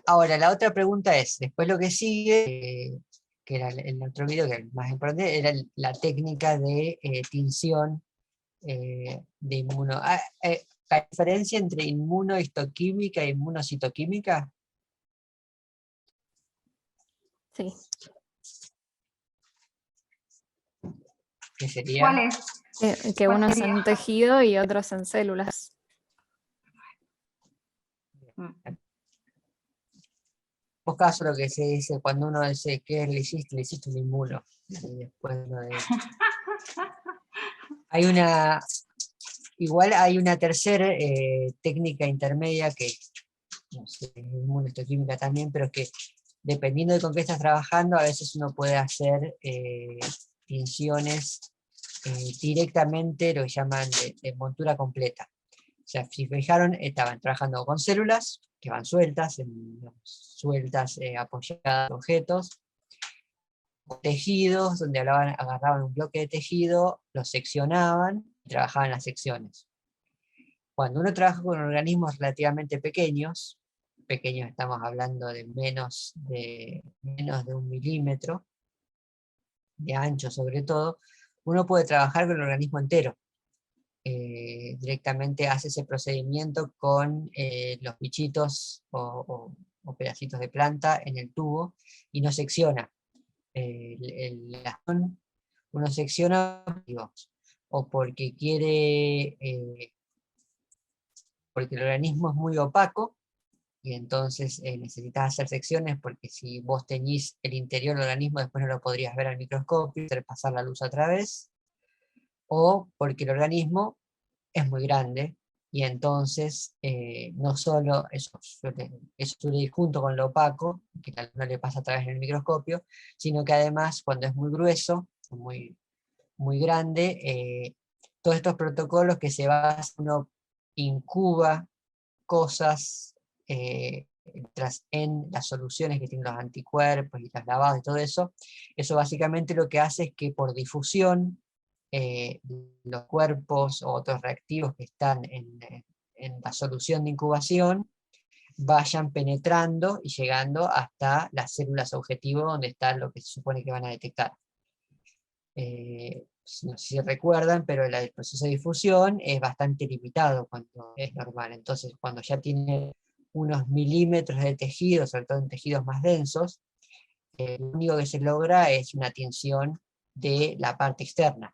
ahora la otra pregunta es, después lo que sigue, que era el otro video, que era el más importante, era la técnica de tinción de inmuno. ¿La diferencia entre inmunohistoquímica e inmunocitoquímica? Sí. ¿Qué sería? ¿Cuál es? Que ¿Cuál uno es sería? en tejido y otros en células. Vos caso lo que se dice cuando uno dice, ¿qué le hiciste un inmuno. Y después igual hay una tercera técnica intermedia que, no sé, es inmunohistoquímica también, pero que dependiendo de con qué estás trabajando, a veces uno puede hacer tinciones directamente, lo que llaman de montura completa. O sea, si fijaron, estaban trabajando con células que van sueltas, apoyadas en objetos, tejidos, donde agarraban un bloque de tejido, lo seccionaban y trabajaban las secciones. Cuando uno trabaja con organismos relativamente pequeños estamos hablando de menos de 1 milímetro, de ancho sobre todo, uno puede trabajar con el organismo entero. Directamente hace ese procedimiento con los bichitos o pedacitos de planta en el tubo y no secciona. Uno secciona o porque porque el organismo es muy opaco y entonces necesitas hacer secciones, porque si vos teñís el interior del organismo después no lo podrías ver al microscopio, hacer pasar la luz a través, o porque el organismo es muy grande y entonces no solo eso suele ir junto con lo opaco, que no le pasa a través del microscopio, sino que además cuando es muy grueso, muy, muy grande, todos estos protocolos que se basan, uno incuba cosas en las soluciones que tienen los anticuerpos y los lavados y todo eso, eso básicamente lo que hace es que por difusión los cuerpos o otros reactivos que están en la solución de incubación vayan penetrando y llegando hasta las células objetivo donde está lo que se supone que van a detectar. No sé si recuerdan, pero el proceso de difusión es bastante limitado cuando es normal. Entonces, cuando ya tiene unos milímetros de tejido, sobre todo en tejidos más densos, lo único que se logra es una tinción de la parte externa,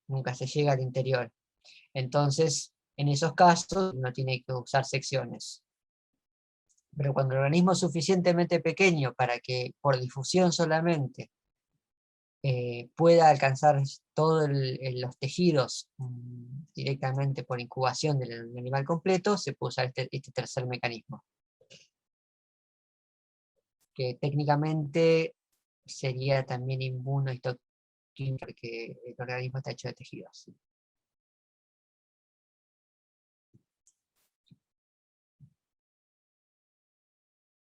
nunca se llega al interior. Entonces, en esos casos, uno tiene que usar secciones. Pero cuando el organismo es suficientemente pequeño para que por difusión solamente pueda alcanzar todos los tejidos directamente por incubación del animal completo, se puede usar este tercer mecanismo, que técnicamente sería también inmunohistoquímico, porque el organismo está hecho de tejidos.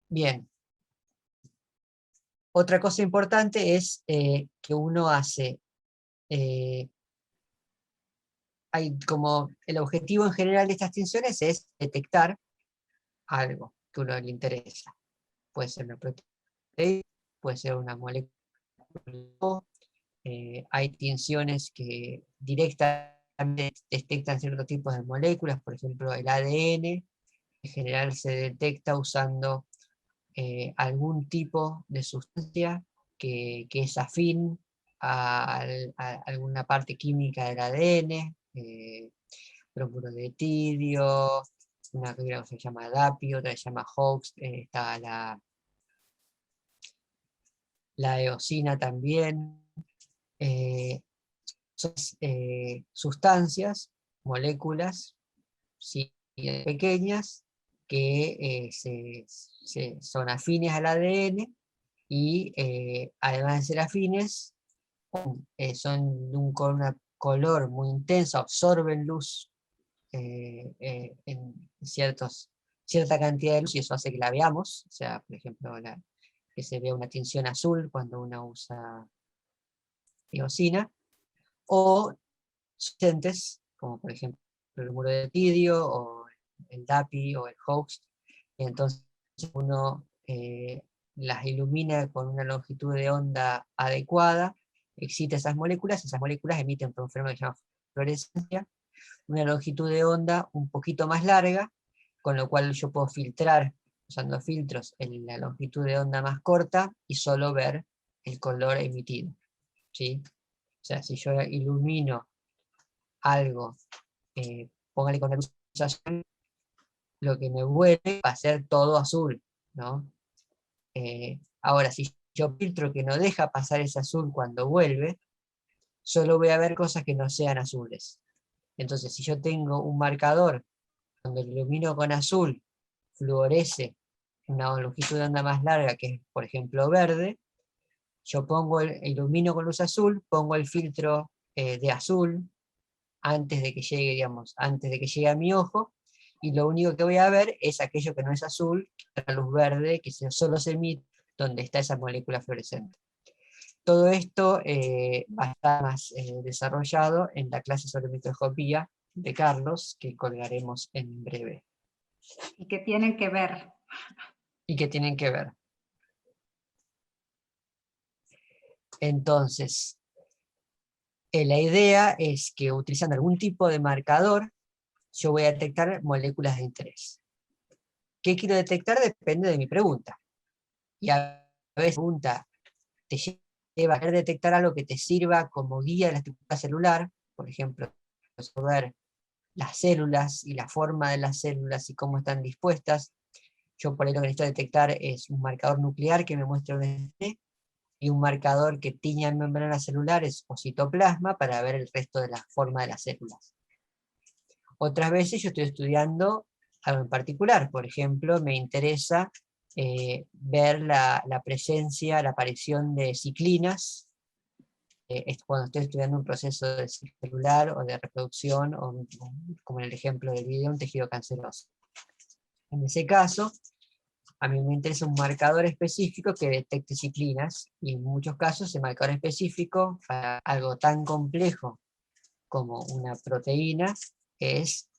Bien. Otra cosa importante es que uno hace, como el objetivo en general de estas tinciones es detectar algo que a uno le interesa. Puede ser una proteína, puede ser una molécula. Hay tinciones que directamente detectan ciertos tipos de moléculas, por ejemplo el ADN, en general se detecta usando algún tipo de sustancia que es afín a alguna parte química del ADN, bromuro de etidio, una que se llama DAPI, otra se llama Hox, está la eosina también. Son sustancias, moléculas, sí, pequeñas, que son afines al ADN y además de ser afines, son de un color muy intenso, absorben luz en cierta cantidad de luz y eso hace que la veamos, o sea, por ejemplo, que se vea una tinción azul cuando uno usa eosina, o suficientes, como por ejemplo el muro de etidio, o el DAPI, o el Hox, y entonces uno las ilumina con una longitud de onda adecuada, excita esas moléculas emiten por un fenómeno que se llama fluorescencia, una longitud de onda un poquito más larga, con lo cual yo puedo filtrar, usando filtros, en la longitud de onda más corta, y solo ver el color emitido, ¿sí? O sea, si yo ilumino algo, póngale con la luz azul, lo que me vuelve va a ser todo azul, ¿no? Ahora, si yo filtro que no deja pasar ese azul cuando vuelve, solo voy a ver cosas que no sean azules. Entonces, si yo tengo un marcador, cuando lo ilumino con azul, fluorece una longitud de onda más larga, que es, por ejemplo, verde, yo ilumino con luz azul, pongo el filtro de azul, antes de que llegue, digamos, antes de que llegue a mi ojo, y lo único que voy a ver es aquello que no es azul, la luz verde, que solo se emite donde está esa molécula fluorescente. Todo esto va a estar más desarrollado en la clase sobre microscopía de Carlos, que colgaremos en breve. Y que tienen que ver. Y que tienen que ver. Entonces, la idea es que utilizando algún tipo de marcador, yo voy a detectar moléculas de interés. ¿Qué quiero detectar? Depende de mi pregunta. Y a veces la pregunta te lleva a querer detectar algo que te sirva como guía de la estructura celular, por ejemplo, ver las células y la forma de las células y cómo están dispuestas. Yo por ahí lo que necesito detectar es un marcador nuclear que me muestre un ADN, y un marcador que tiña membranas celulares o citoplasma para ver el resto de la forma de las células. Otras veces yo estoy estudiando algo en particular, por ejemplo, me interesa ver la presencia, la aparición de ciclinas, cuando estoy estudiando un proceso de celular o de reproducción, o como en el ejemplo del video, un tejido canceroso. En ese caso, a mí me interesa un marcador específico que detecte ciclinas, y en muchos casos el marcador específico para algo tan complejo como una proteína es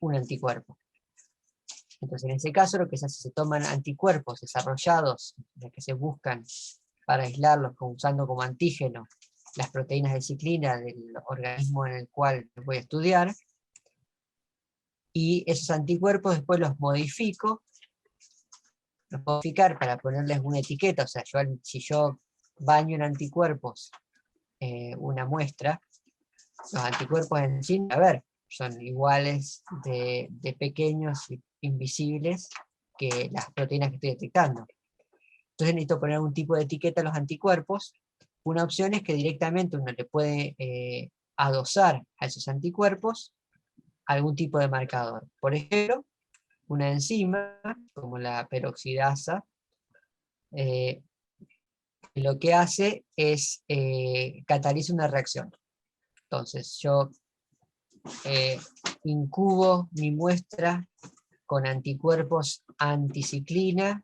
un anticuerpo. Entonces en ese caso lo que se hace, se toman anticuerpos desarrollados, que se buscan para aislarlos usando como antígeno las proteínas de ciclina del organismo en el cual voy a estudiar, y esos anticuerpos después los modifico los puedo modificar para ponerles una etiqueta, o sea, si yo baño en anticuerpos una muestra, los anticuerpos en sí, a ver, son iguales de pequeños y invisibles que las proteínas que estoy detectando. Entonces necesito poner un tipo de etiqueta a los anticuerpos. Una opción es que directamente uno le puede adosar a esos anticuerpos algún tipo de marcador. Por ejemplo, una enzima, como la peroxidasa, lo que hace es cataliza una reacción. Entonces yo incubo mi muestra con anticuerpos anticiclina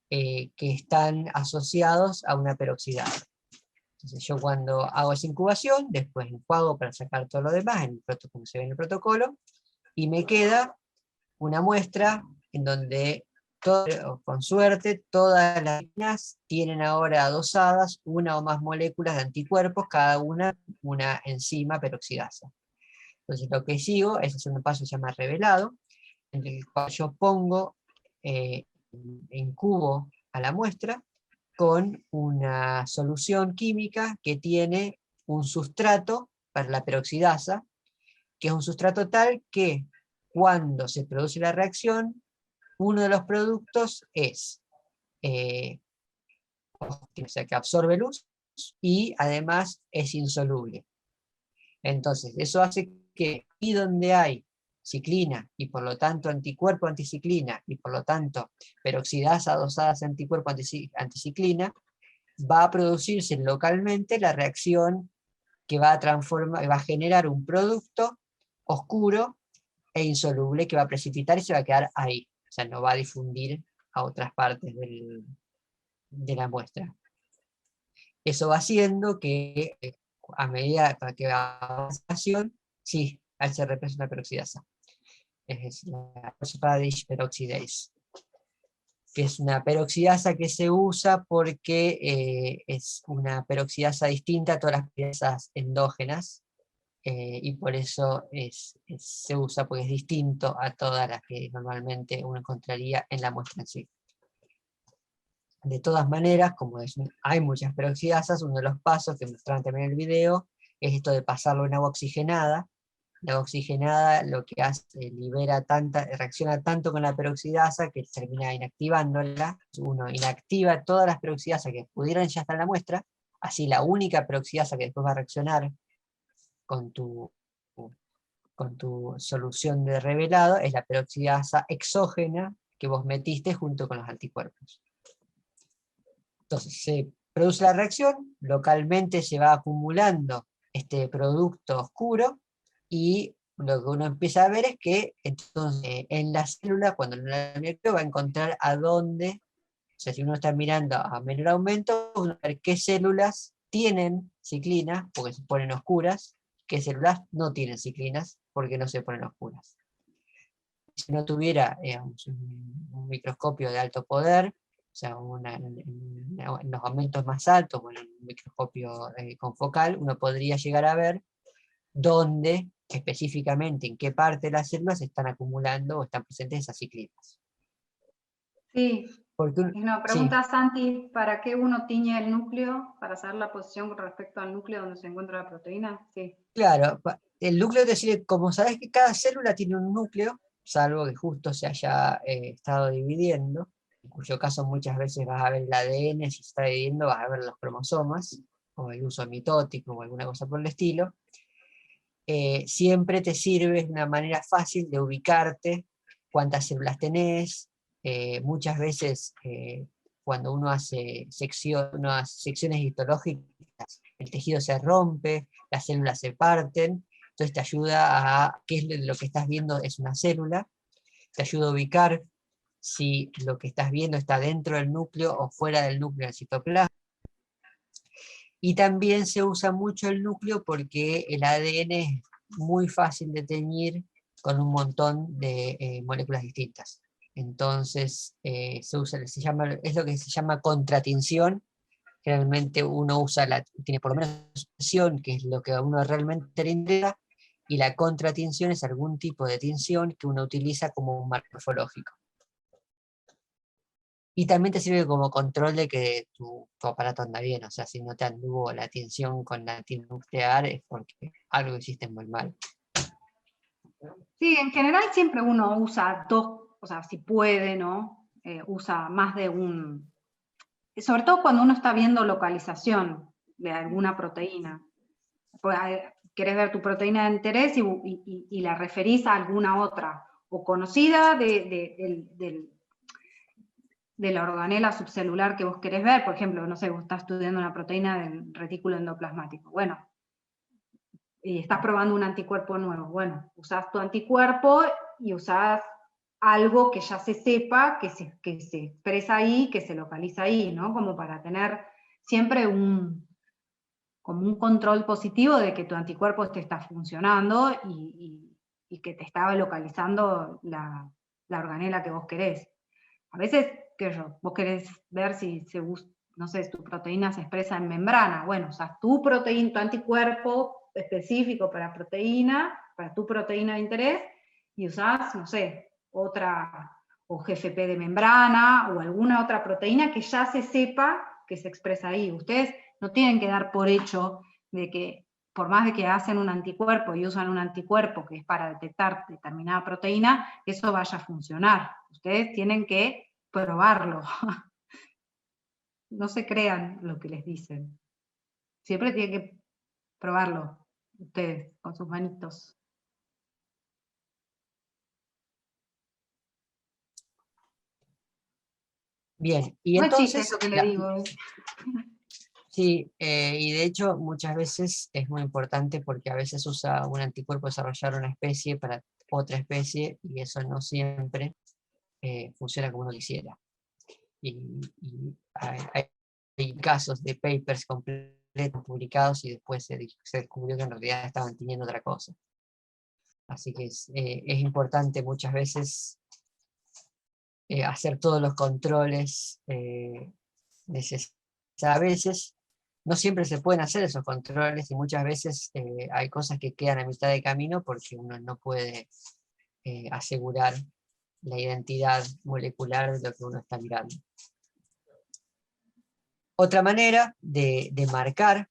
que están asociados a una peroxidasa. Entonces yo cuando hago esa incubación, después enjuago para sacar todo lo demás, como se ve en el protocolo, y me queda una muestra en donde, con suerte, todas las líneas tienen ahora adosadas una o más moléculas de anticuerpos, cada una enzima peroxidasa. Entonces lo que sigo es hacer un paso que se llama revelado, en el cual yo pongo, incubo a la muestra con una solución química que tiene un sustrato para la peroxidasa, que es un sustrato tal que cuando se produce la reacción, uno de los productos es, o sea, que absorbe luz y además es insoluble. Entonces, eso hace que aquí donde hay ciclina y por lo tanto anticuerpo anticiclina y por lo tanto peroxidasa adosadas a anticuerpo anticiclina, va a producirse localmente la reacción que va a generar un producto oscuro e insoluble que va a precipitar y se va a quedar ahí. O sea, no va a difundir a otras partes de la muestra. Eso va haciendo que a medida que va avanzando, sí, HRP es una peroxidasa. Es la Radish peroxidase, que es una peroxidasa que se usa porque es una peroxidasa distinta a todas las peroxidasas endógenas, y por eso se usa porque es distinto a todas las que normalmente uno encontraría en la muestra en sí. De todas maneras, como hay muchas peroxidasas, uno de los pasos que mostraron también en el video es esto de pasarlo en agua oxigenada. La agua oxigenada lo que hace, reacciona tanto con la peroxidasa que termina inactivándola. Uno inactiva todas las peroxidasas que pudieran ya estar en la muestra, así la única peroxidasa que después va a reaccionar con tu solución de revelado es la peroxidasa exógena que vos metiste junto con los anticuerpos. Entonces se produce la reacción, localmente se va acumulando este producto oscuro, y lo que uno empieza a ver es que entonces en la célula, cuando uno la mira, va a encontrar a dónde, o sea, si uno está mirando a menor aumento, uno va a ver qué células tienen ciclina, porque se ponen oscuras, qué células no tienen ciclinas, porque no se ponen oscuras. Si no tuviera un microscopio de alto poder, o sea, en los aumentos más altos, o en un microscopio confocal, uno podría llegar a ver dónde, específicamente, en qué parte de las células están acumulando o están presentes esas ciclinas. Sí, Porque, y nos pregunta Santi, ¿para qué uno tiñe el núcleo? ¿Para saber la posición con respecto al núcleo donde se encuentra la proteína? Sí. claro, el núcleo, es decir, como sabes que cada célula tiene un núcleo, salvo que justo se haya estado dividiendo, en cuyo caso muchas veces vas a ver el ADN, si se está dividiendo vas a ver los cromosomas, o el uso mitótico, o alguna cosa por el estilo. Siempre te sirve, es una manera fácil de ubicarte cuántas células tenés. Muchas veces cuando uno hace secciones histológicas, el tejido se rompe, las células se parten, entonces te ayuda a, qué es lo que estás viendo es una célula, te ayuda a ubicar si lo que estás viendo está dentro del núcleo o fuera del núcleo del citoplasma. Y también se usa mucho el núcleo porque el ADN es muy fácil de teñir con un montón de moléculas distintas. Entonces es lo que se llama contratinción. Generalmente uno tiene por lo menos tinción, que es lo que a uno realmente le interesa, y la contratinción es algún tipo de tinción que uno utiliza como un marco morfológico. Y también te sirve como control de que tu aparato anda bien, o sea, si no te anduvo la tinción con la tinta nuclear es porque algo hiciste muy mal. Sí, en general siempre uno usa dos, o sea, si puede, ¿no? Usa más de un... Sobre todo cuando uno está viendo localización de alguna proteína. Pues, querés ver tu proteína de interés y la referís a alguna otra, o conocida de la organela subcelular que vos querés ver. Por ejemplo, no sé, vos estás estudiando una proteína del retículo endoplasmático. Bueno, y estás probando un anticuerpo nuevo. Bueno, usás tu anticuerpo y usás algo que ya se sepa, que se expresa ahí, que se localiza ahí, ¿no? Como para tener siempre como un control positivo de que tu anticuerpo te está funcionando y que te estaba localizando la organela que vos querés. A veces, vos querés ver si no sé, tu proteína se expresa en membrana. Bueno, usás tu proteína, tu anticuerpo específico para tu proteína de interés, y usás, no sé, otra, o GFP de membrana, o alguna otra proteína que ya se sepa que se expresa ahí. Ustedes no tienen que dar por hecho de que, por más de que hacen un anticuerpo y usan un anticuerpo que es para detectar determinada proteína, eso vaya a funcionar. Ustedes tienen que probarlo. No se crean lo que les dicen. Siempre tienen que probarlo, ustedes, con sus manitos. Bien, y No es chiste entonces, eso que le digo. sí, y de hecho muchas veces es muy importante porque a veces usa un anticuerpo desarrollar una especie para otra especie y eso no siempre funciona como uno quisiera. Y hay casos de papers completos publicados y después se descubrió que en realidad estaban teniendo otra cosa. Así que es importante muchas veces hacer todos los controles necesarios. A veces no siempre se pueden hacer esos controles y muchas veces hay cosas que quedan a mitad de camino porque uno no puede asegurar la identidad molecular de lo que uno está mirando. Otra manera de marcar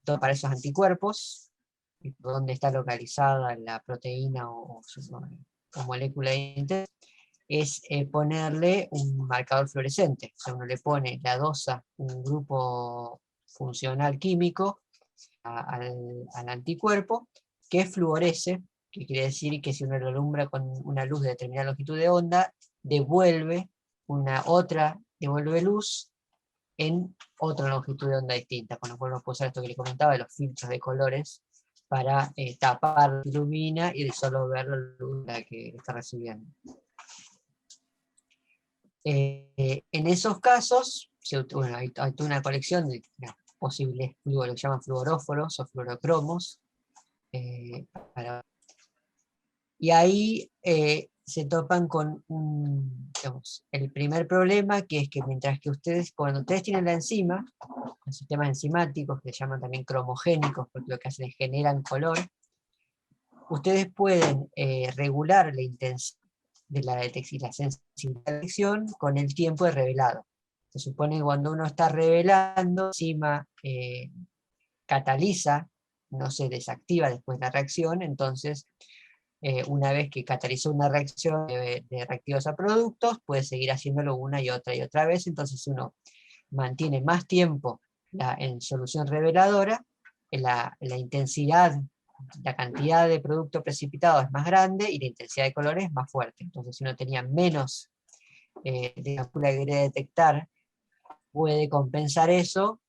para esos anticuerpos, dónde está localizada la proteína o molécula de interés, es ponerle un marcador fluorescente. O sea, uno le pone, le adosa un grupo funcional químico al anticuerpo que fluoresce, que quiere decir que si uno lo alumbra con una luz de determinada longitud de onda, devuelve luz en otra longitud de onda distinta, con lo cual uno puede usar esto que les comentaba de los filtros de colores para tapar la ilumina y solo ver la luz que está recibiendo. En esos casos, bueno, hay toda una colección de posibles lo que llaman fluoróforos o fluorocromos, y ahí se topan con el primer problema, que es que mientras que cuando ustedes tienen la enzima, los sistemas enzimáticos, que se llaman también cromogénicos, porque lo que hacen es generan color, ustedes pueden regular la intensidad de la detección y la sensibilidad de la detección con el tiempo de revelado. Se supone que cuando uno está revelando, la enzima cataliza, no se desactiva después de la reacción, entonces una vez que catalizó una reacción de reactivos a productos, puede seguir haciéndolo una y otra vez, entonces uno mantiene más tiempo en solución reveladora, la intensidad, la cantidad de producto precipitado es más grande y la intensidad de color es más fuerte. Entonces si uno tenía menos de la molécula que quería detectar, puede compensar eso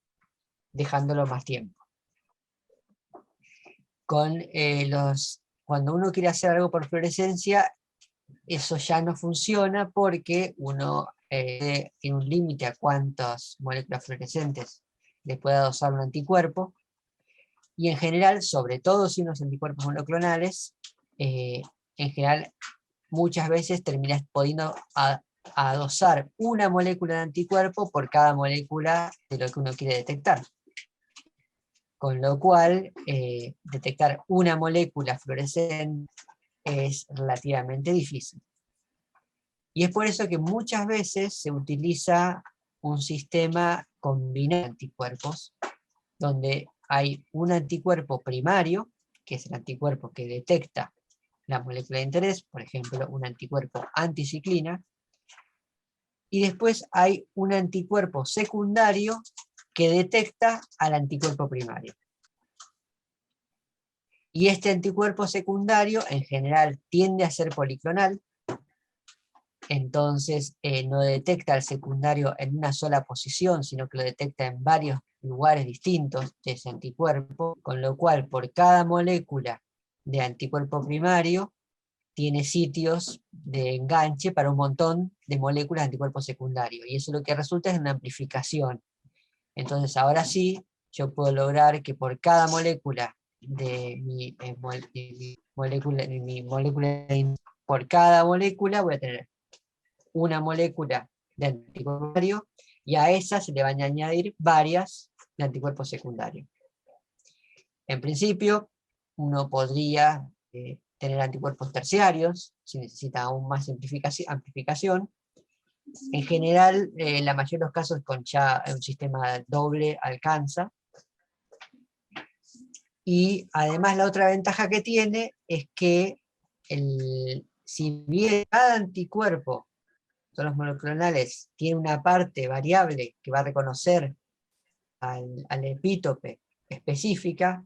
dejándolo más tiempo. Cuando uno quiere hacer algo por fluorescencia, eso ya no funciona porque uno tiene un límite a cuántas moléculas fluorescentes le puede adosar un anticuerpo, y en general, sobre todo si unos anticuerpos monoclonales, en general muchas veces terminas pudiendo adosar una molécula de anticuerpo por cada molécula de lo que uno quiere detectar. Con lo cual, detectar una molécula fluorescente es relativamente difícil. Y es por eso que muchas veces se utiliza un sistema combinado de anticuerpos, donde hay un anticuerpo primario, que es el anticuerpo que detecta la molécula de interés, por ejemplo, un anticuerpo anticiclina, y después hay un anticuerpo secundario que detecta al anticuerpo primario. Y este anticuerpo secundario en general tiende a ser policlonal, entonces no detecta al secundario en una sola posición, sino que lo detecta en varios lugares distintos de ese anticuerpo, con lo cual por cada molécula de anticuerpo primario tiene sitios de enganche para un montón de moléculas de anticuerpo secundario, y eso lo que resulta es una amplificación. Entonces ahora sí, yo puedo lograr que por cada molécula de mi molécula, por cada molécula voy a tener una molécula de anticuerpo primario, y a esa se le van a añadir varias de anticuerpo secundario. En principio, uno podría tener anticuerpos terciarios, si necesita aún más amplificación. En general, la mayoría de los casos con ya un sistema doble alcanza. Y además la otra ventaja que tiene es que si bien cada anticuerpo, todos los monoclonales, tiene una parte variable que va a reconocer al epítope específica,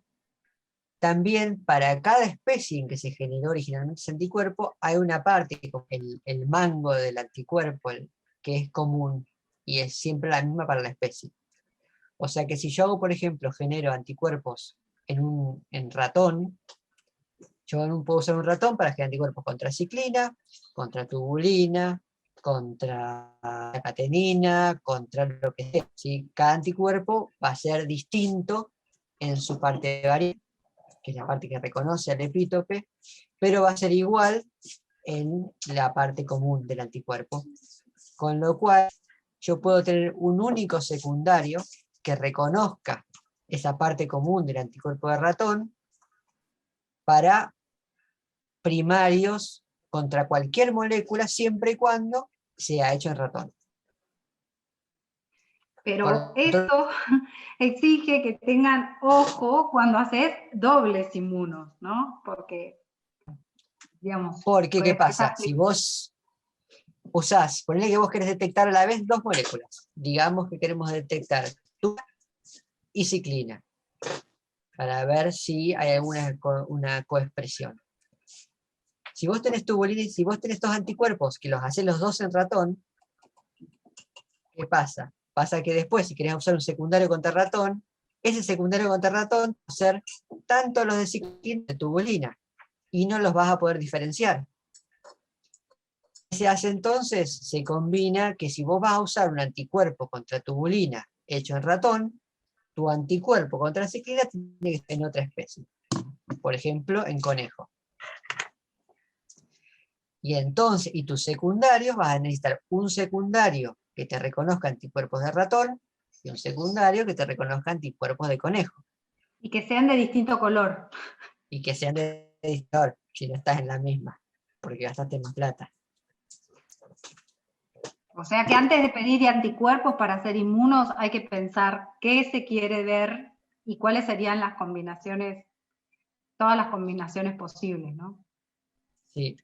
también para cada especie en que se generó originalmente ese anticuerpo, hay una parte, el mango del anticuerpo, que es común, y es siempre la misma para la especie. O sea que si yo, por ejemplo, genero anticuerpos en ratón, yo puedo usar un ratón para generar anticuerpos contra ciclina, contra tubulina, contra la catenina, contra lo que sea. ¿Sí? Cada anticuerpo va a ser distinto en su parte variable, que es la parte que reconoce al epítope, pero va a ser igual en la parte común del anticuerpo. Con lo cual, yo puedo tener un único secundario que reconozca esa parte común del anticuerpo de ratón para primarios contra cualquier molécula, siempre y cuando sea hecho en ratón. Pero esto exige que tengan ojo cuando haces dobles inmunos, ¿no? Porque, digamos... Porque, ¿qué pasa? Si vos usás, ponele que vos querés detectar a la vez dos moléculas. Digamos que queremos detectar tubulina y ciclina, para ver si hay una coexpresión. Si vos tenés tubulina y si vos tenés estos anticuerpos que los hacés los dos en ratón, ¿qué pasa? Pasa que después, si querés usar un secundario contra ratón, ese secundario contra ratón va a ser tanto los de ciclina de tubulina, y no los vas a poder diferenciar. ¿Qué se hace entonces? Se combina que si vos vas a usar un anticuerpo contra tubulina hecho en ratón, tu anticuerpo contra ciclina tiene que estar en otra especie. Por ejemplo, en conejo. Y entonces, y tus secundarios, vas a necesitar un secundario que te reconozca anticuerpos de ratón, y un secundario que te reconozca anticuerpos de conejo. Y que sean de distinto color. Y que sean de distinto color, si no estás en la misma, porque gastaste más plata. O sea que antes de pedir anticuerpos para ser inmunos, hay que pensar qué se quiere ver y cuáles serían las combinaciones, todas las combinaciones posibles, ¿no? Sí.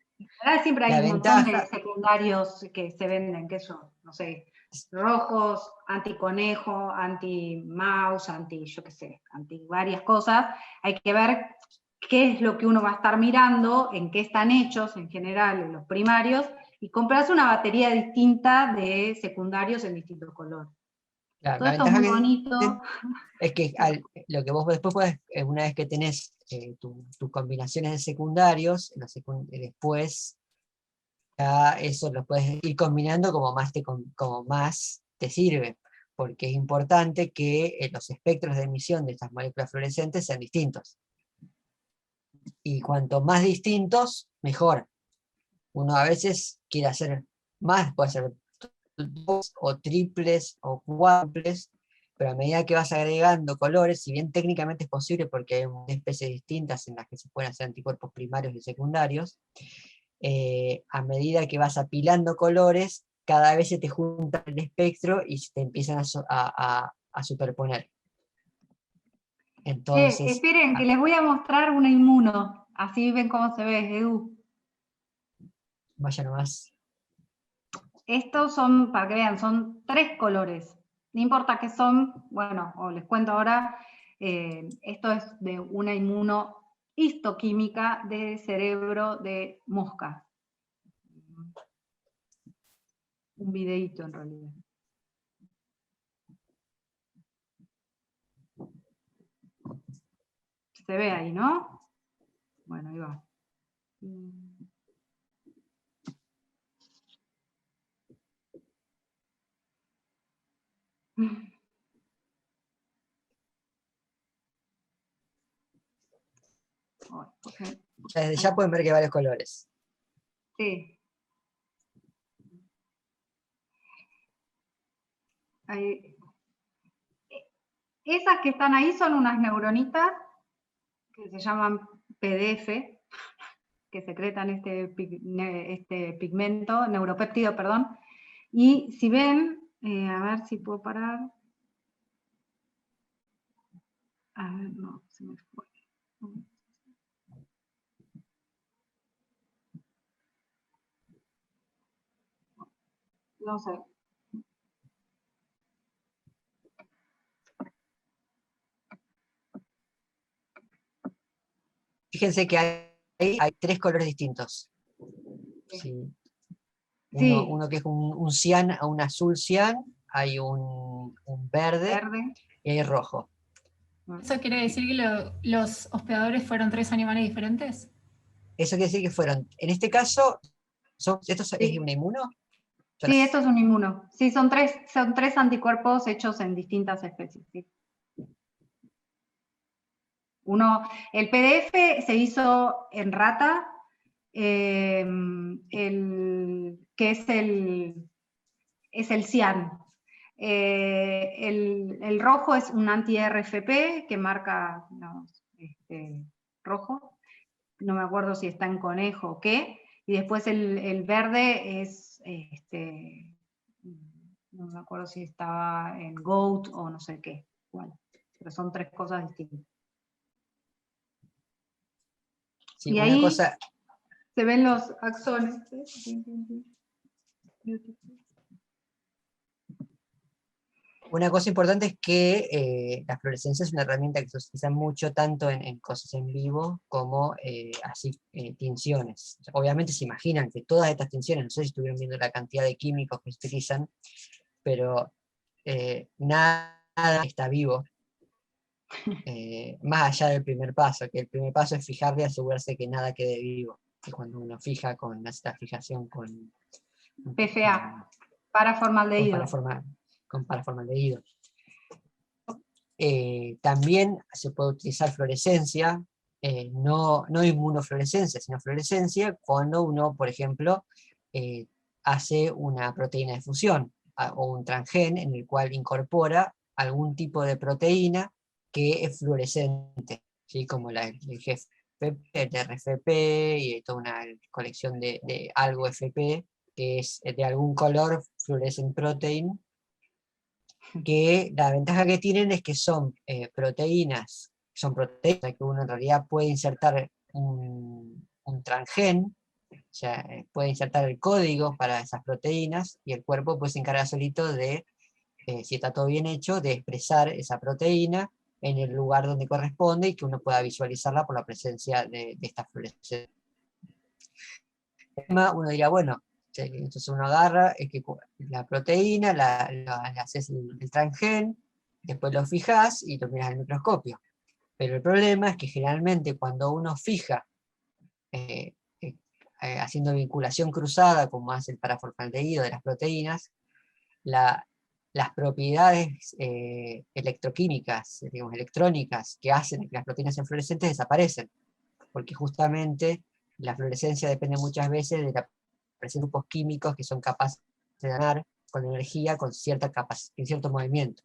Ahora siempre hay La un montón de ventaja, secundarios que se venden, que son, no sé, rojos, anti-conejo, anti-mouse, yo qué sé, anti varias cosas. Hay que ver qué es lo que uno va a estar mirando, en qué están hechos en general en los primarios, y comprarse una batería distinta de secundarios en distintos colores. claro, Todo la esto es ventaja muy bonito. es que lo que vos después podés, una vez que tenés tus combinaciones de secundarios, después ya eso lo puedes ir combinando como más te sirve, porque es importante que los espectros de emisión de estas moléculas fluorescentes sean distintos. Y cuanto más distintos, mejor. Uno a veces quiere hacer más, puede hacer dos o triples o cuádruples, pero a medida que vas agregando colores, si bien técnicamente es posible porque hay especies distintas en las que se pueden hacer anticuerpos primarios y secundarios, a medida que vas apilando colores, cada vez se te junta el espectro y se te empiezan a superponer. Entonces, esperen, que les voy a mostrar una inmuno, así ven cómo se ve, Edu. vaya nomás. Estos son, para que vean, son 3 colores. No importa qué son, bueno, os les cuento ahora, esto es de una inmunohistoquímica de cerebro de mosca. Un videíto en realidad. Se ve ahí, ¿no? Bueno, ahí va. Okay. Desde ya pueden ver que hay varios colores. Sí. Ahí. Esas que están ahí son unas neuronitas que se llaman PDF, que secretan este pigmento, neuropéptido, perdón. Y si ven, a ver si puedo parar. A ver, no, se me fue. No sé. Fíjense que hay 3 colores distintos. Sí. Sí. Uno que es un cian, un azul cian, hay un verde y hay rojo. ¿Eso quiere decir que los hospedadores fueron 3 animales diferentes? Eso quiere decir que fueron, en este caso, ¿esto Sí. es una inmuno? Sí, esto es un inmuno. Sí, son tres anticuerpos hechos en distintas especies. Sí. El PDF se hizo en rata, que es el cian. El rojo es un anti-RFP que marca rojo. No me acuerdo si está en conejo o qué. Y después el verde es, no me acuerdo si estaba en goat o no sé qué. Bueno, pero son 3 cosas distintas. Sí, y una ahí cosa, se ven los axones. Una cosa importante es que la fluorescencia es una herramienta que se utiliza mucho tanto en cosas en vivo como tinciones. O sea, obviamente se imaginan que todas estas tinciones, no sé si estuvieron viendo la cantidad de químicos que se utilizan, pero nada está vivo, más allá del primer paso, que el primer paso es fijarle y asegurarse que nada quede vivo. Que cuando uno fija con esta fijación con PFA, paraformaldehído. Con paraformaldehído. También se puede utilizar fluorescencia, no inmunofluorescencia, sino fluorescencia, cuando uno, por ejemplo, hace una proteína de fusión o un transgen en el cual incorpora algún tipo de proteína que es fluorescente, ¿sí? Como el GFP, el RFP y toda una colección de algo FP, que es de algún color fluorescent protein, que la ventaja que tienen es que son proteínas que uno en realidad puede insertar un transgen, o sea, puede insertar el código para esas proteínas, y el cuerpo pues se encarga solito de, si está todo bien hecho, de expresar esa proteína en el lugar donde corresponde y que uno pueda visualizarla por la presencia de esta fluorescencia. Uno dirá, bueno, entonces uno agarra la proteína, le haces el transgen, después lo fijas y lo miras en el microscopio. Pero el problema es que generalmente cuando uno fija, haciendo vinculación cruzada, como hace el paraformaldehído de las proteínas, las propiedades electroquímicas, digamos, electrónicas, que hacen que las proteínas sean fluorescentes desaparecen, porque justamente la fluorescencia depende muchas veces de la presencia de grupos químicos que son capaces de ganar con energía, con cierto movimiento.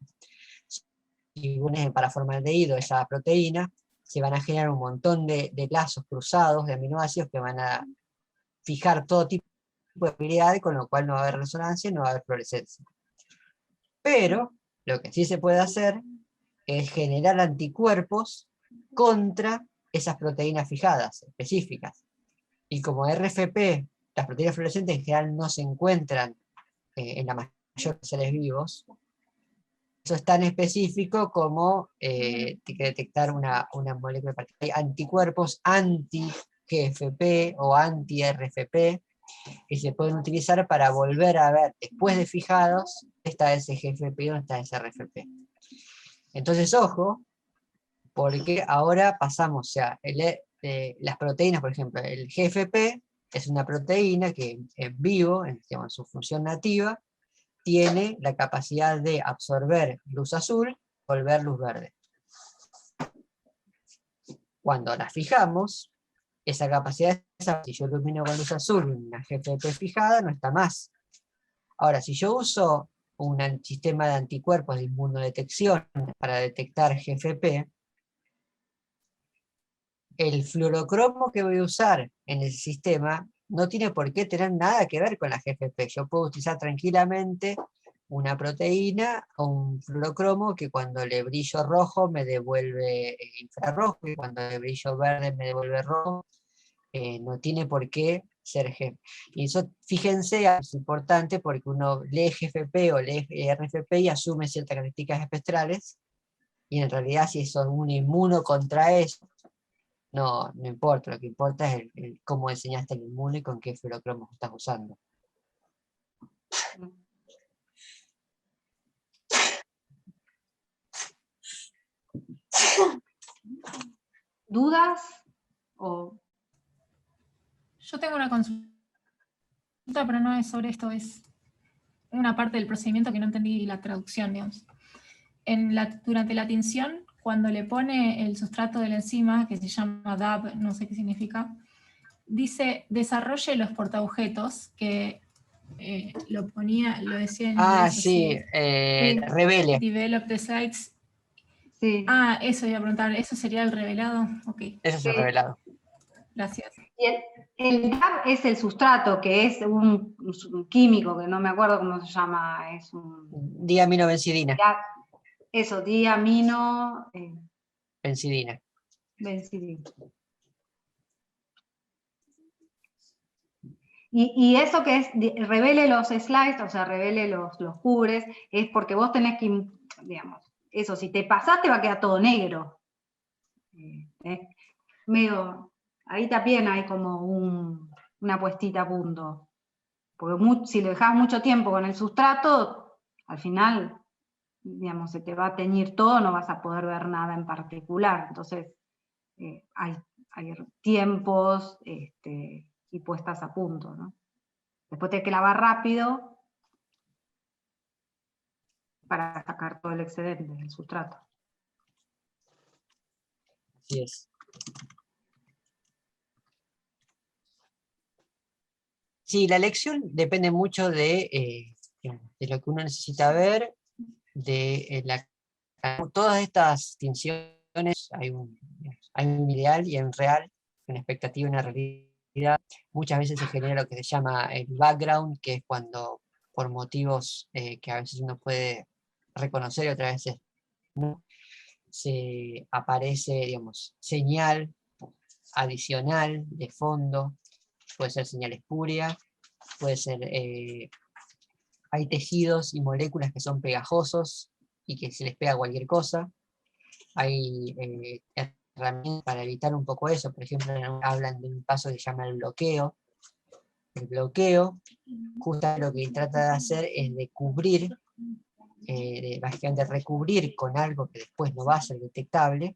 Si unes en paraformaldehído esa proteína, se van a generar un montón de lazos cruzados de aminoácidos que van a fijar todo tipo de habilidades, con lo cual no va a haber resonancia y no va a haber fluorescencia. Pero lo que sí se puede hacer es generar anticuerpos contra esas proteínas fijadas, específicas. Y como RFP, las proteínas fluorescentes en general no se encuentran en la mayoría de los seres vivos, eso es tan específico como detectar una molécula particular. Hay anticuerpos anti-GFP o anti-RFP que se pueden utilizar para volver a ver, después de fijados, dónde está ese GFP y dónde está ese RFP. Entonces, ojo, porque ahora pasamos, o sea, las proteínas, por ejemplo, el GFP es una proteína que en vivo, digamos, en su función nativa, tiene la capacidad de absorber luz azul y volver luz verde. Cuando la fijamos, esa capacidad, si yo ilumino con luz azul una GFP fijada, no está más. Ahora, si yo uso un sistema de anticuerpos de inmunodetección para detectar GFP, el fluorocromo que voy a usar en ese sistema no tiene por qué tener nada que ver con la GFP. Yo puedo utilizar tranquilamente una proteína o un fluorocromo que cuando le brillo rojo me devuelve infrarrojo y cuando le brillo verde me devuelve rojo. No tiene por qué ser GFP. Y eso, fíjense, es importante porque uno lee GFP o lee RFP y asume ciertas características espectrales, y en realidad si eso es un inmuno contra eso, no importa, lo que importa es cómo diseñaste el inmuno y con qué fluorocromo estás usando. ¿Dudas? ¿O Yo tengo una consulta, pero no es sobre esto, es una parte del procedimiento que no entendí la traducción, digamos. Durante la tinción, cuando le pone el sustrato de la enzima, que se llama DAB, no sé qué significa, dice desarrolle los portaobjetos, que lo decía en inglés. Sí, así, revele. Develop the sites. sí? Eso iba a preguntar, ¿eso sería el revelado? Ok, Eso es Sí. el revelado. gracias. Y el DAB es el sustrato, que es un químico, que no me acuerdo cómo se llama, es un... Diaminobencidina. Eso, diamino... Bencidina. bencidina. Y eso que es, revele los slides, o sea, revele los cubres, es porque vos tenés que, digamos, eso, si te pasás te va a quedar todo negro. Medio, ahí también hay como una puestita a punto. Porque si lo dejás mucho tiempo con el sustrato, al final, digamos, se te va a teñir todo, no vas a poder ver nada en particular. Entonces, hay tiempos y puestas a punto, ¿no? Después tenés que lavar rápido para sacar todo el excedente del sustrato. Así es. Sí, la elección depende mucho de lo que uno necesita ver, todas estas tinciones, hay un ideal y hay un real, una expectativa y una realidad. Muchas veces se genera lo que se llama el background, que es cuando por motivos que a veces uno puede reconocer y otras veces no, se aparece, digamos, señal adicional de fondo, puede ser señal espuria, puede ser, hay tejidos y moléculas que son pegajosos y que se les pega cualquier cosa, hay herramientas para evitar un poco eso, por ejemplo, hablan de un paso que se llama el bloqueo. El bloqueo, justamente lo que trata de hacer es de cubrir, básicamente recubrir con algo que después no va a ser detectable,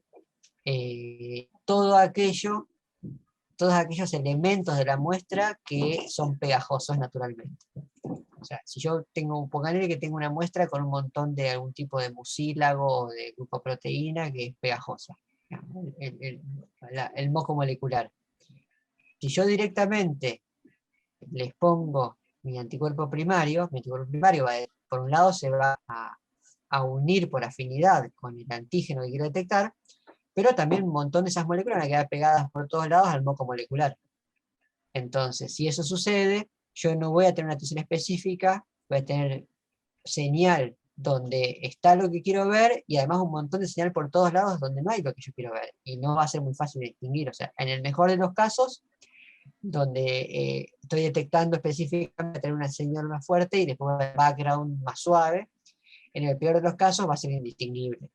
todos aquellos elementos de la muestra que son pegajosos naturalmente. O sea, si yo ponganle que tengo una muestra con un montón de algún tipo de mucílago o de glucoproteína que es pegajosa, el moco molecular. Si yo directamente les pongo mi anticuerpo primario por un lado se va a unir por afinidad con el antígeno que quiero detectar, pero también un montón de esas moléculas van a quedar pegadas por todos lados al moco molecular. Entonces, si eso sucede, yo no voy a tener una tensión específica, voy a tener señal donde está lo que quiero ver, y además un montón de señal por todos lados donde no hay lo que yo quiero ver, y no va a ser muy fácil de distinguir. O sea, en el mejor de los casos, donde estoy detectando específicamente tener una señal más fuerte y después el background más suave, en el peor de los casos va a ser indistinguible.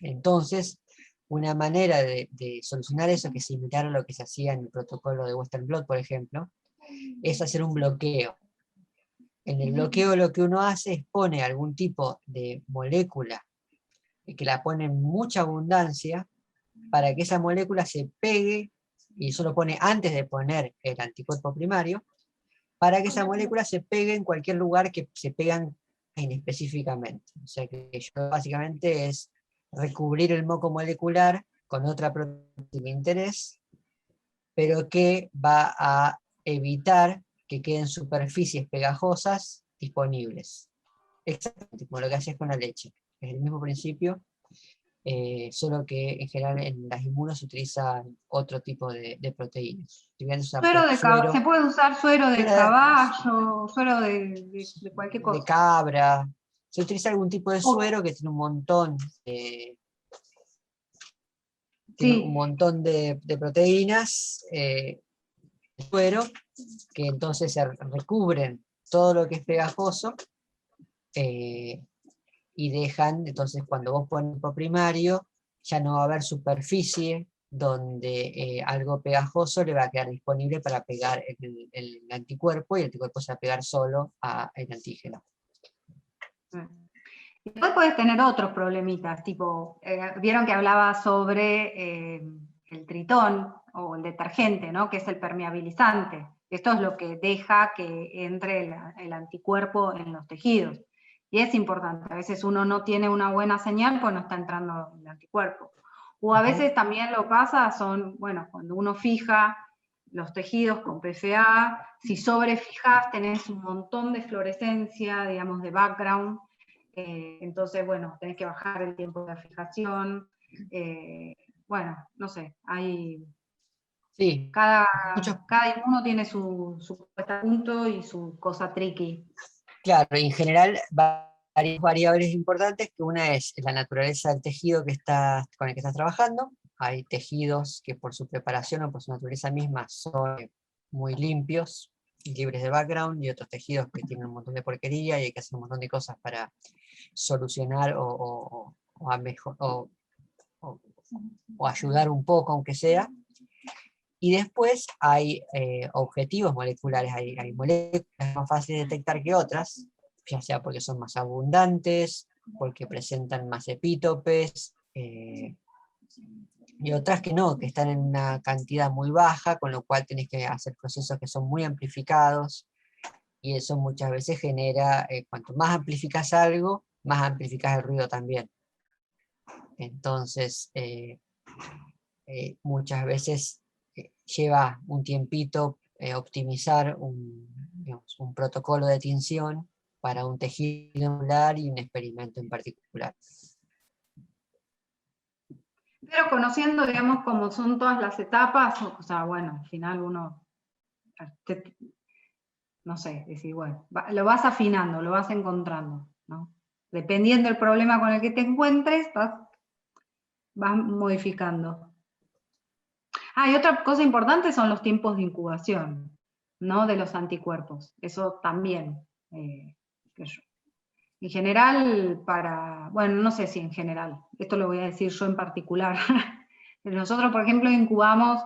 Entonces, una manera de solucionar eso, que es similar a lo que se hacía en el protocolo de Western Blot, por ejemplo, es hacer un bloqueo. En el bloqueo lo que uno hace es pone algún tipo de molécula que la pone en mucha abundancia para que esa molécula se pegue, y eso lo pone antes de poner el anticuerpo primario, para que esa molécula se pegue en cualquier lugar que se pegan inespecíficamente. O sea que yo básicamente es recubrir el moco molecular con otra proteína de interés, pero que va a evitar que queden superficies pegajosas disponibles. Exactamente como lo que haces con la leche. Es el mismo principio, solo que en general en las inmunos se utilizan otro tipo de proteínas. Se puede usar suero de caballo, suero de cualquier cosa. De cabra. Se utiliza algún tipo de suero que tiene un montón de proteínas, suero, que entonces se recubren todo lo que es pegajoso, y dejan, entonces cuando vos pones el primario, ya no va a haber superficie donde algo pegajoso le va a quedar disponible para pegar el anticuerpo, y el anticuerpo se va a pegar solo al antígeno. Y después puedes tener otros problemitas, tipo, vieron que hablaba sobre el tritón o el detergente, ¿no? Que es el permeabilizante. Esto es lo que deja que entre el anticuerpo en los tejidos. Y es importante, a veces uno no tiene una buena señal, pues no está entrando el anticuerpo. O a veces también lo pasa, bueno, cuando uno fija los tejidos con PFA, si sobrefijas tenés un montón de fluorescencia, digamos, de background, entonces, bueno, tenés que bajar el tiempo de fijación, bueno, no sé, hay... Sí. Cada inmuno tiene su puesta a punto y su cosa tricky. Claro, en general varias variables importantes, que una es la naturaleza del tejido con el que estás trabajando. Hay tejidos que por su preparación o por su naturaleza misma son muy limpios y libres de background, y otros tejidos que tienen un montón de porquería y hay que hacer un montón de cosas para solucionar o ayudar un poco, aunque sea. Y después hay objetivos moleculares, hay moléculas más fáciles de detectar que otras, ya sea porque son más abundantes, porque presentan más epítopes, y otras que no, que están en una cantidad muy baja, con lo cual tenés que hacer procesos que son muy amplificados, y eso muchas veces genera, cuanto más amplificás algo, más amplificás el ruido también. Entonces, muchas veces lleva un tiempito optimizar un protocolo de tinción para un tejido celular y un experimento en particular. Pero conociendo, digamos, cómo son todas las etapas, o sea, bueno, al final uno, no sé, decir, bueno, lo vas afinando, lo vas encontrando, ¿no? Dependiendo del problema con el que te encuentres, vas modificando. Y otra cosa importante son los tiempos de incubación, ¿no? De los anticuerpos. Eso también. En general, bueno, no sé si en general, esto lo voy a decir yo en particular. Nosotros, por ejemplo, incubamos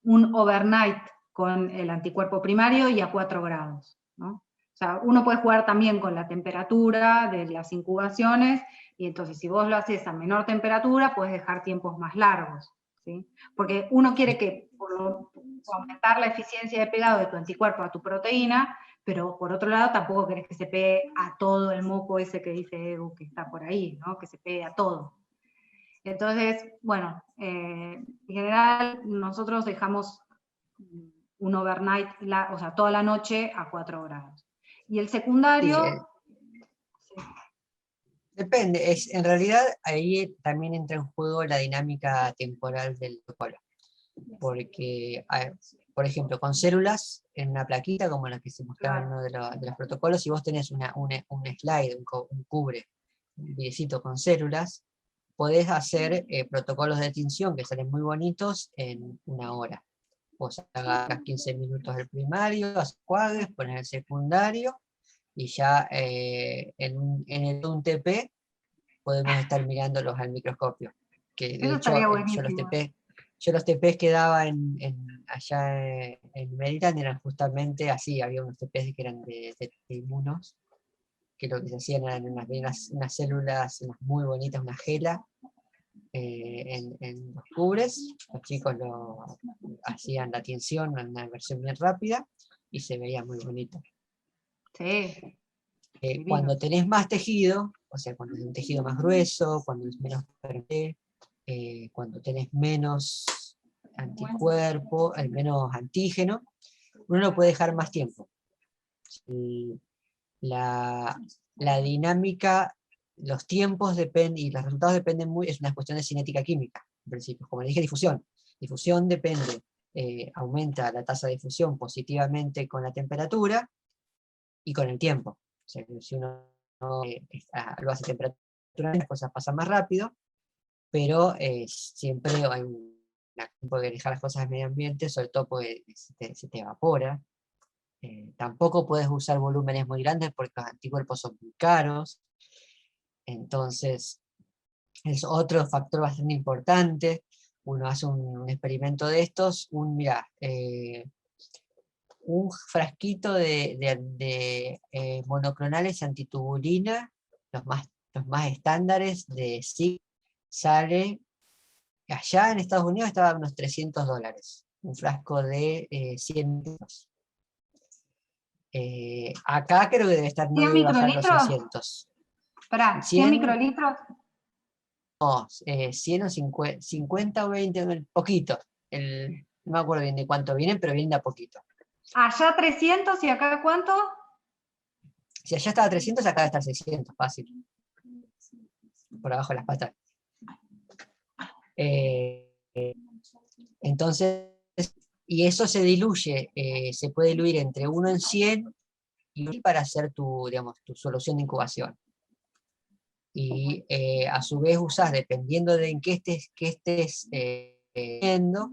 un overnight con el anticuerpo primario y a 4 grados, ¿no? O sea, uno puede jugar también con la temperatura de las incubaciones, y entonces si vos lo haces a menor temperatura, puedes dejar tiempos más largos, ¿sí? Porque uno quiere que, aumentar la eficiencia de pegado de tu anticuerpo a tu proteína, pero por otro lado tampoco querés que se pegue a todo el moco ese que dice Edu que está por ahí, ¿no? Que se pegue a todo. Entonces, bueno, en general nosotros dejamos un overnight, o sea, toda la noche a 4 grados. Y el secundario... Sí, depende, en realidad ahí también entra en juego la dinámica temporal del protocolo. Porque por ejemplo, con células en una plaquita, como la que se mostraba en uno de los protocolos, si vos tenés un slide, un cubre, un videocito con células, podés hacer protocolos de tinción que salen muy bonitos en 1 hora. Vos agarras 15 minutos del primario, haces enjuagues, pones el secundario, y ya en el UNTP podemos estar mirándolos al microscopio. Que de Eso hecho, estaría yo buenísimo. los TPs que daba allá en Maryland eran justamente así, había unos TPs que eran de inmunos, que lo que se hacían eran unas células muy bonitas, una gela, en los cubres. Los chicos hacían la tinción en una versión bien rápida, y se veía muy bonito. Sí. Cuando tenés más tejido, o sea, cuando es un tejido más grueso, cuando es menos verde, cuando tenés menos anticuerpo, menos antígeno, uno lo puede dejar más tiempo. La dinámica, los tiempos dependen, y los resultados dependen es una cuestión de cinética química, en principio. Como le dije, difusión. Difusión depende, aumenta la tasa de difusión positivamente con la temperatura y con el tiempo. O sea, si uno lo hace a temperatura, las cosas pasan más rápido, pero siempre hay tiempo de dejar las cosas al medio ambiente, sobre todo porque se te evapora. Tampoco puedes usar volúmenes muy grandes porque los anticuerpos son muy caros. Entonces, es otro factor bastante importante. Uno hace un experimento de estos, mira, un frasquito de monoclonales antitubulina, los más estándares de SIG, sale, allá en Estados Unidos estaba a unos $300, un frasco de 100 litros. Acá creo que debe estar, no 100 debe bajar los microlitros. 600. Pará, 100 microlitros. No, 100 o 50 o 20, poquito. No me acuerdo bien de cuánto vienen, pero vienen de a poquito. Allá 300 y acá ¿cuánto? Si allá estaba 300, acá debe estar 600, fácil. Por abajo de las patas. Entonces, y eso se diluye, se puede diluir entre 1 en 100 y para hacer tu solución de incubación. Y a su vez usás, dependiendo de en qué estés viendo,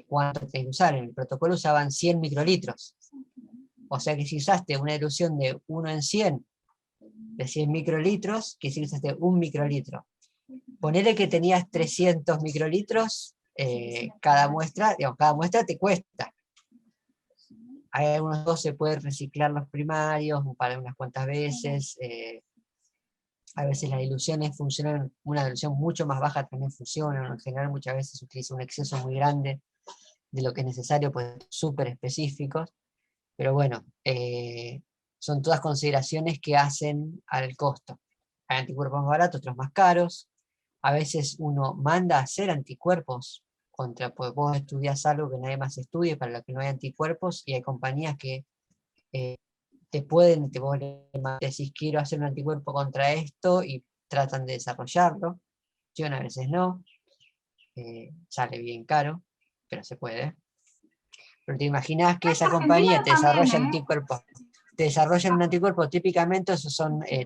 cuánto tenés que usar. En el protocolo usaban 100 microlitros. O sea que si usaste una dilución de 1 en 100, de 100 microlitros, que si usaste 1 microlitro. Ponele que tenías 300 microlitros, cada muestra te cuesta. Hay algunos dos se pueden reciclar los primarios para unas cuantas veces. A veces las diluciones funcionan, una dilución mucho más baja también funciona. En general muchas veces se utiliza un exceso muy grande de lo que es necesario, pues súper específicos. Pero bueno, son todas consideraciones que hacen al costo. Hay anticuerpos más baratos, otros más caros. A veces uno manda a hacer anticuerpos pues vos estudiás algo que nadie más estudie, para lo que no hay anticuerpos, y hay compañías que vos le decís quiero hacer un anticuerpo contra esto, y tratan de desarrollarlo. A veces no. Sale bien caro, pero se puede. Pero te imaginás que esa compañía te desarrolla anticuerpos. Te desarrollan un anticuerpo, típicamente esos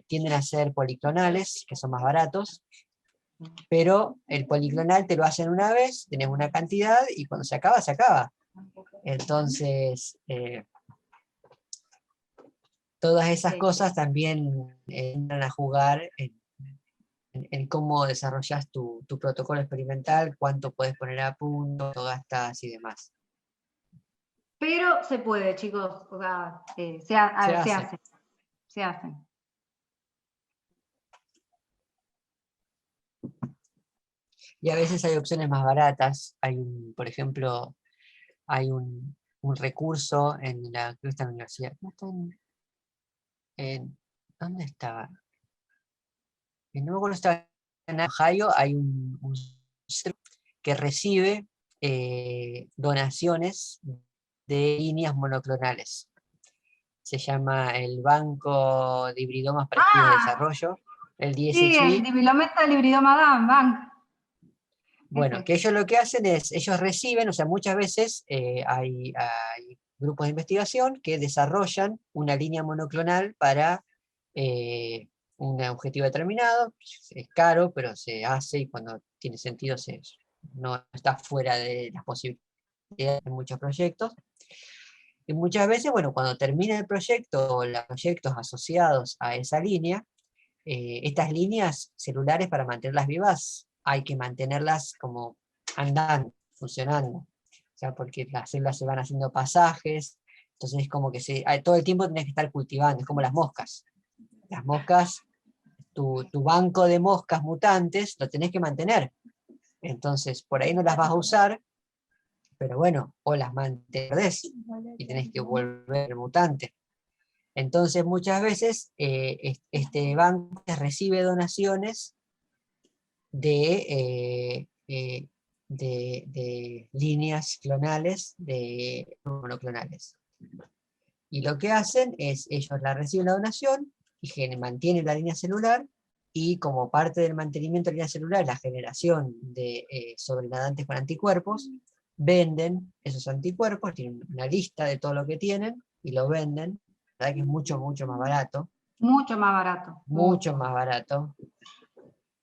tienden a ser policlonales, que son más baratos, pero el policlonal te lo hacen una vez, tenés una cantidad, y cuando se acaba, se acaba. Entonces, todas esas cosas también entran a jugar en cómo desarrollas tu protocolo experimental, cuánto puedes poner a punto, cuánto gastas y demás. Pero se puede, chicos, o sea, se hace. Y a veces hay opciones más baratas. Por ejemplo, hay un recurso en creo que está en la universidad. ¿Dónde estaba? No me acuerdo, estaba en Ohio. Hay un centro que recibe donaciones de líneas monoclonales. Se llama el Banco de Hibridomas para Estudios de Desarrollo, el DSHB. Sí, el Diplometa del Hibridoma Bank. Bueno, que ellos lo que hacen es, ellos reciben, o sea, muchas veces hay grupos de investigación que desarrollan una línea monoclonal para un objetivo determinado. Es caro, pero se hace, y cuando tiene sentido no está fuera de las posibilidades de muchos proyectos. Y muchas veces, bueno, cuando termina el proyecto o los proyectos asociados a esa línea, estas líneas celulares, para mantenerlas vivas, hay que mantenerlas como andando, funcionando. O sea, porque las células se van haciendo pasajes, entonces es como que todo el tiempo tenés que estar cultivando, es como las moscas. Las moscas, tu banco de moscas mutantes lo tenés que mantener. Entonces, por ahí no las vas a usar, pero bueno, o las mantendés y tenés que volver mutante. Entonces, muchas veces este banco recibe donaciones de líneas clonales, de monoclonales. Y lo que hacen es, ellos reciben la donación y mantienen la línea celular, y como parte del mantenimiento de la línea celular, la generación de sobrenadantes con anticuerpos, venden esos anticuerpos, tienen una lista de todo lo que tienen, y lo venden. La verdad que es mucho, mucho más barato. Mucho más barato. Mucho más barato.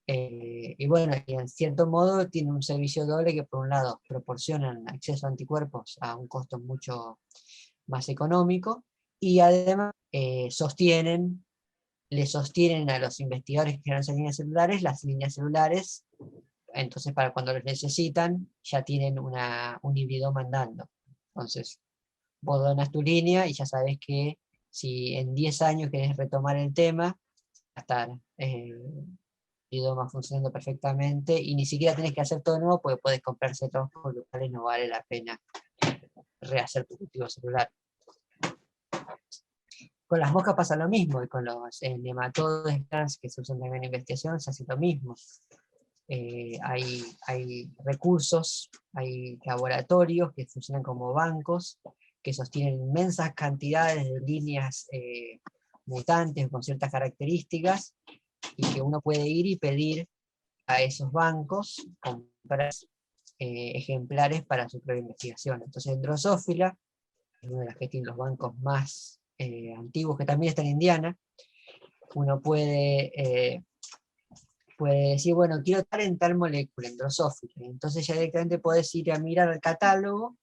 Y bueno, y en cierto modo tiene un servicio doble, que por un lado proporcionan acceso a anticuerpos a un costo mucho más económico, y además le sostienen a los investigadores que generan esas líneas celulares, las líneas celulares. Entonces, para cuando los necesitan, ya tienen un hibridoma andando. Entonces, vos donas tu línea y ya sabés que si en 10 años querés retomar el tema, va a estar el hibridoma funcionando perfectamente, y ni siquiera tenés que hacer todo de nuevo, porque podés comprar células, por lo cual no vale la pena rehacer tu cultivo celular. Con las moscas pasa lo mismo, y con los nematodos que se usan también en investigación se hace lo mismo. Hay recursos, hay laboratorios que funcionan como bancos, que sostienen inmensas cantidades de líneas mutantes con ciertas características, y que uno puede ir y pedir a esos bancos comprar ejemplares para su propia investigación. Entonces, en Drosophila, es una de las que tiene los bancos más antiguos, que también está en Indiana, uno puede decir, bueno, quiero estar en tal molécula, en Drosophila. Entonces ya directamente podés ir a mirar al catálogo,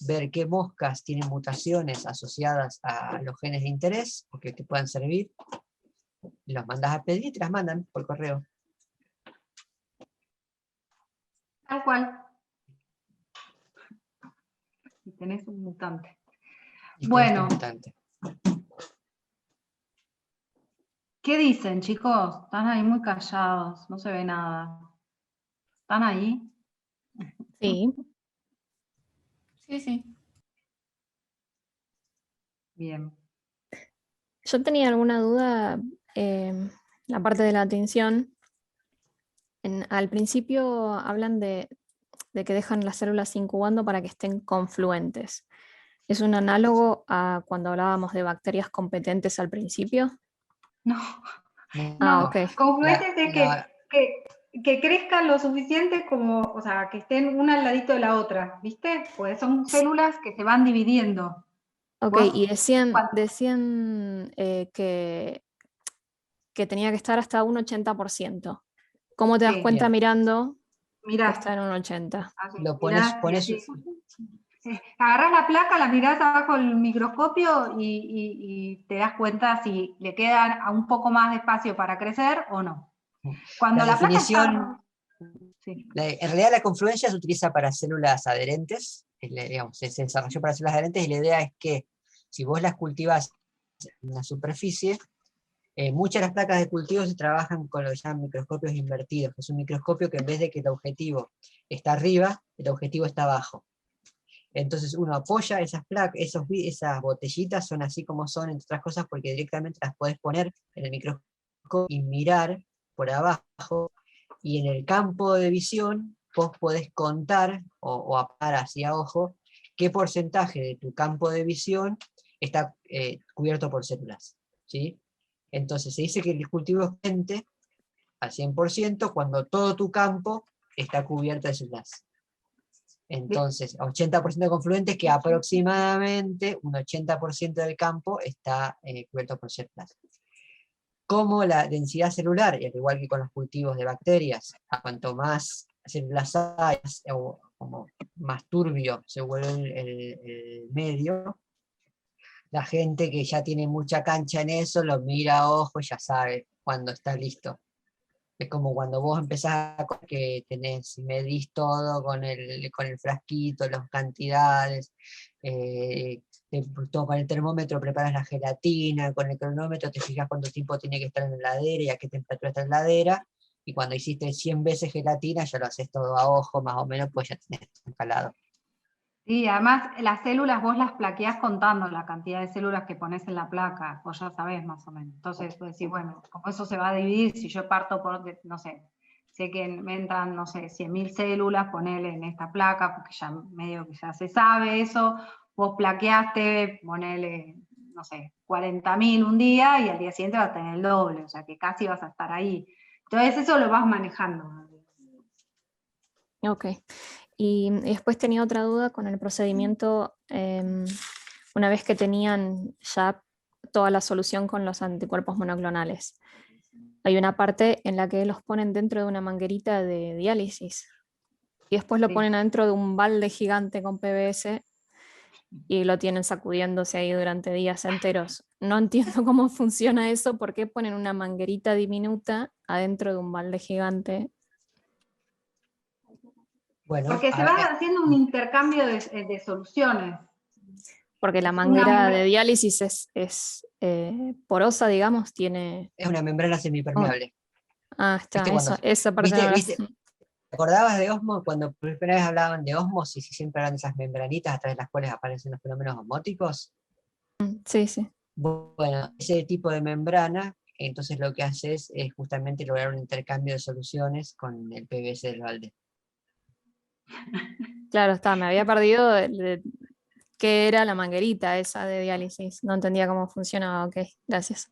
ver qué moscas tienen mutaciones asociadas a los genes de interés, o que te puedan servir, los mandás a pedir y te las mandan por correo. Tal cual. Y tenés un mutante. Y Bueno. tenés tu mutante. ¿Qué dicen, chicos? Están ahí muy callados, no se ve nada. ¿Están ahí? Sí. Sí, sí. Bien. Yo tenía alguna duda, la parte de la atención. Al principio hablan de que dejan las células incubando para que estén confluentes. ¿Es un análogo a cuando hablábamos de bacterias competentes al principio? No, Ah, no. ok. Confluentes es que crezcan lo suficiente como, o sea, que estén una al ladito de la otra, ¿viste? Pues son células que se van dividiendo. Ok, ¿Vos? y decían que tenía que estar hasta un 80%. ¿Cómo te das Sí. cuenta Bien. mirando que Mirá, está en un 80%? así, Lo mirá, pones y así. Agarrás la placa, la mirás abajo del microscopio y te das cuenta si le queda un poco más de espacio para crecer o no. Cuando La la placa definición, está... Sí. en realidad la confluencia se utiliza para células adherentes, digamos, se desarrolló para células adherentes, y la idea es que si vos las cultivás en una superficie, muchas de las placas de cultivo se trabajan con lo que llaman microscopios invertidos, que es un microscopio que en vez de que el objetivo está arriba, el objetivo está abajo. Entonces uno apoya esas placas, esas botellitas son así como son, entre otras cosas, porque directamente las podés poner en el microscopio y mirar por abajo, y en el campo de visión vos podés contar o apagar hacia ojo qué porcentaje de tu campo de visión está cubierto por células, ¿sí? Entonces se dice que el cultivo es potente al 100% cuando todo tu campo está cubierta de células. Entonces, 80% de confluentes, que aproximadamente un 80% del campo está cubierto por células. Como la densidad celular, y al igual que con los cultivos de bacterias, a cuanto más células hay, o como más turbio se vuelve el medio, la gente que ya tiene mucha cancha en eso, lo mira a ojo y ya sabe cuando está listo. Es como cuando vos empezás que medís todo con el frasquito, las cantidades, con el termómetro preparas la gelatina, con el cronómetro te fijas cuánto tiempo tiene que estar en la heladera y a qué temperatura está en la heladera, y cuando hiciste 100 veces gelatina ya lo haces todo a ojo, más o menos, pues ya tenés todo calado. Sí, además las células vos las plaqueás contando la cantidad de células que pones en la placa, vos ya sabés más o menos. Entonces vos decís, bueno, como eso se va a dividir, si yo parto por, no sé, sé que me entran, no sé, 100.000 células, ponele en esta placa, porque ya medio que ya se sabe eso, vos plaqueaste, ponele, no sé, 40.000 un día y al día siguiente vas a tener el doble, o sea que casi vas a estar ahí. Entonces eso lo vas manejando. Ok. Y después tenía otra duda con el procedimiento, una vez que tenían ya toda la solución con los anticuerpos monoclonales. Hay una parte en la que los ponen dentro de una manguerita de diálisis y después lo Sí. ponen adentro de un balde gigante con PVC y lo tienen sacudiéndose ahí durante días enteros. No entiendo cómo funciona eso, por qué ponen una manguerita diminuta adentro de un balde gigante. Bueno, Porque se va haciendo un intercambio de soluciones. Porque la Es una manguera membra- de diálisis es porosa, digamos, tiene... es una membrana semipermeable. Ah, está, ¿Viste cuando- esa parte no la- ¿Viste? ¿Te acordabas de Osmo cuando por primera vez hablaban de osmosis y siempre eran esas membranitas a través de las cuales aparecen los fenómenos osmóticos? Sí, sí. Bueno, ese tipo de membrana, entonces lo que hace es justamente lograr un intercambio de soluciones con el PVC del balde. Claro, está, me había perdido qué era la manguerita esa de diálisis. No entendía cómo funcionaba. Ok, gracias.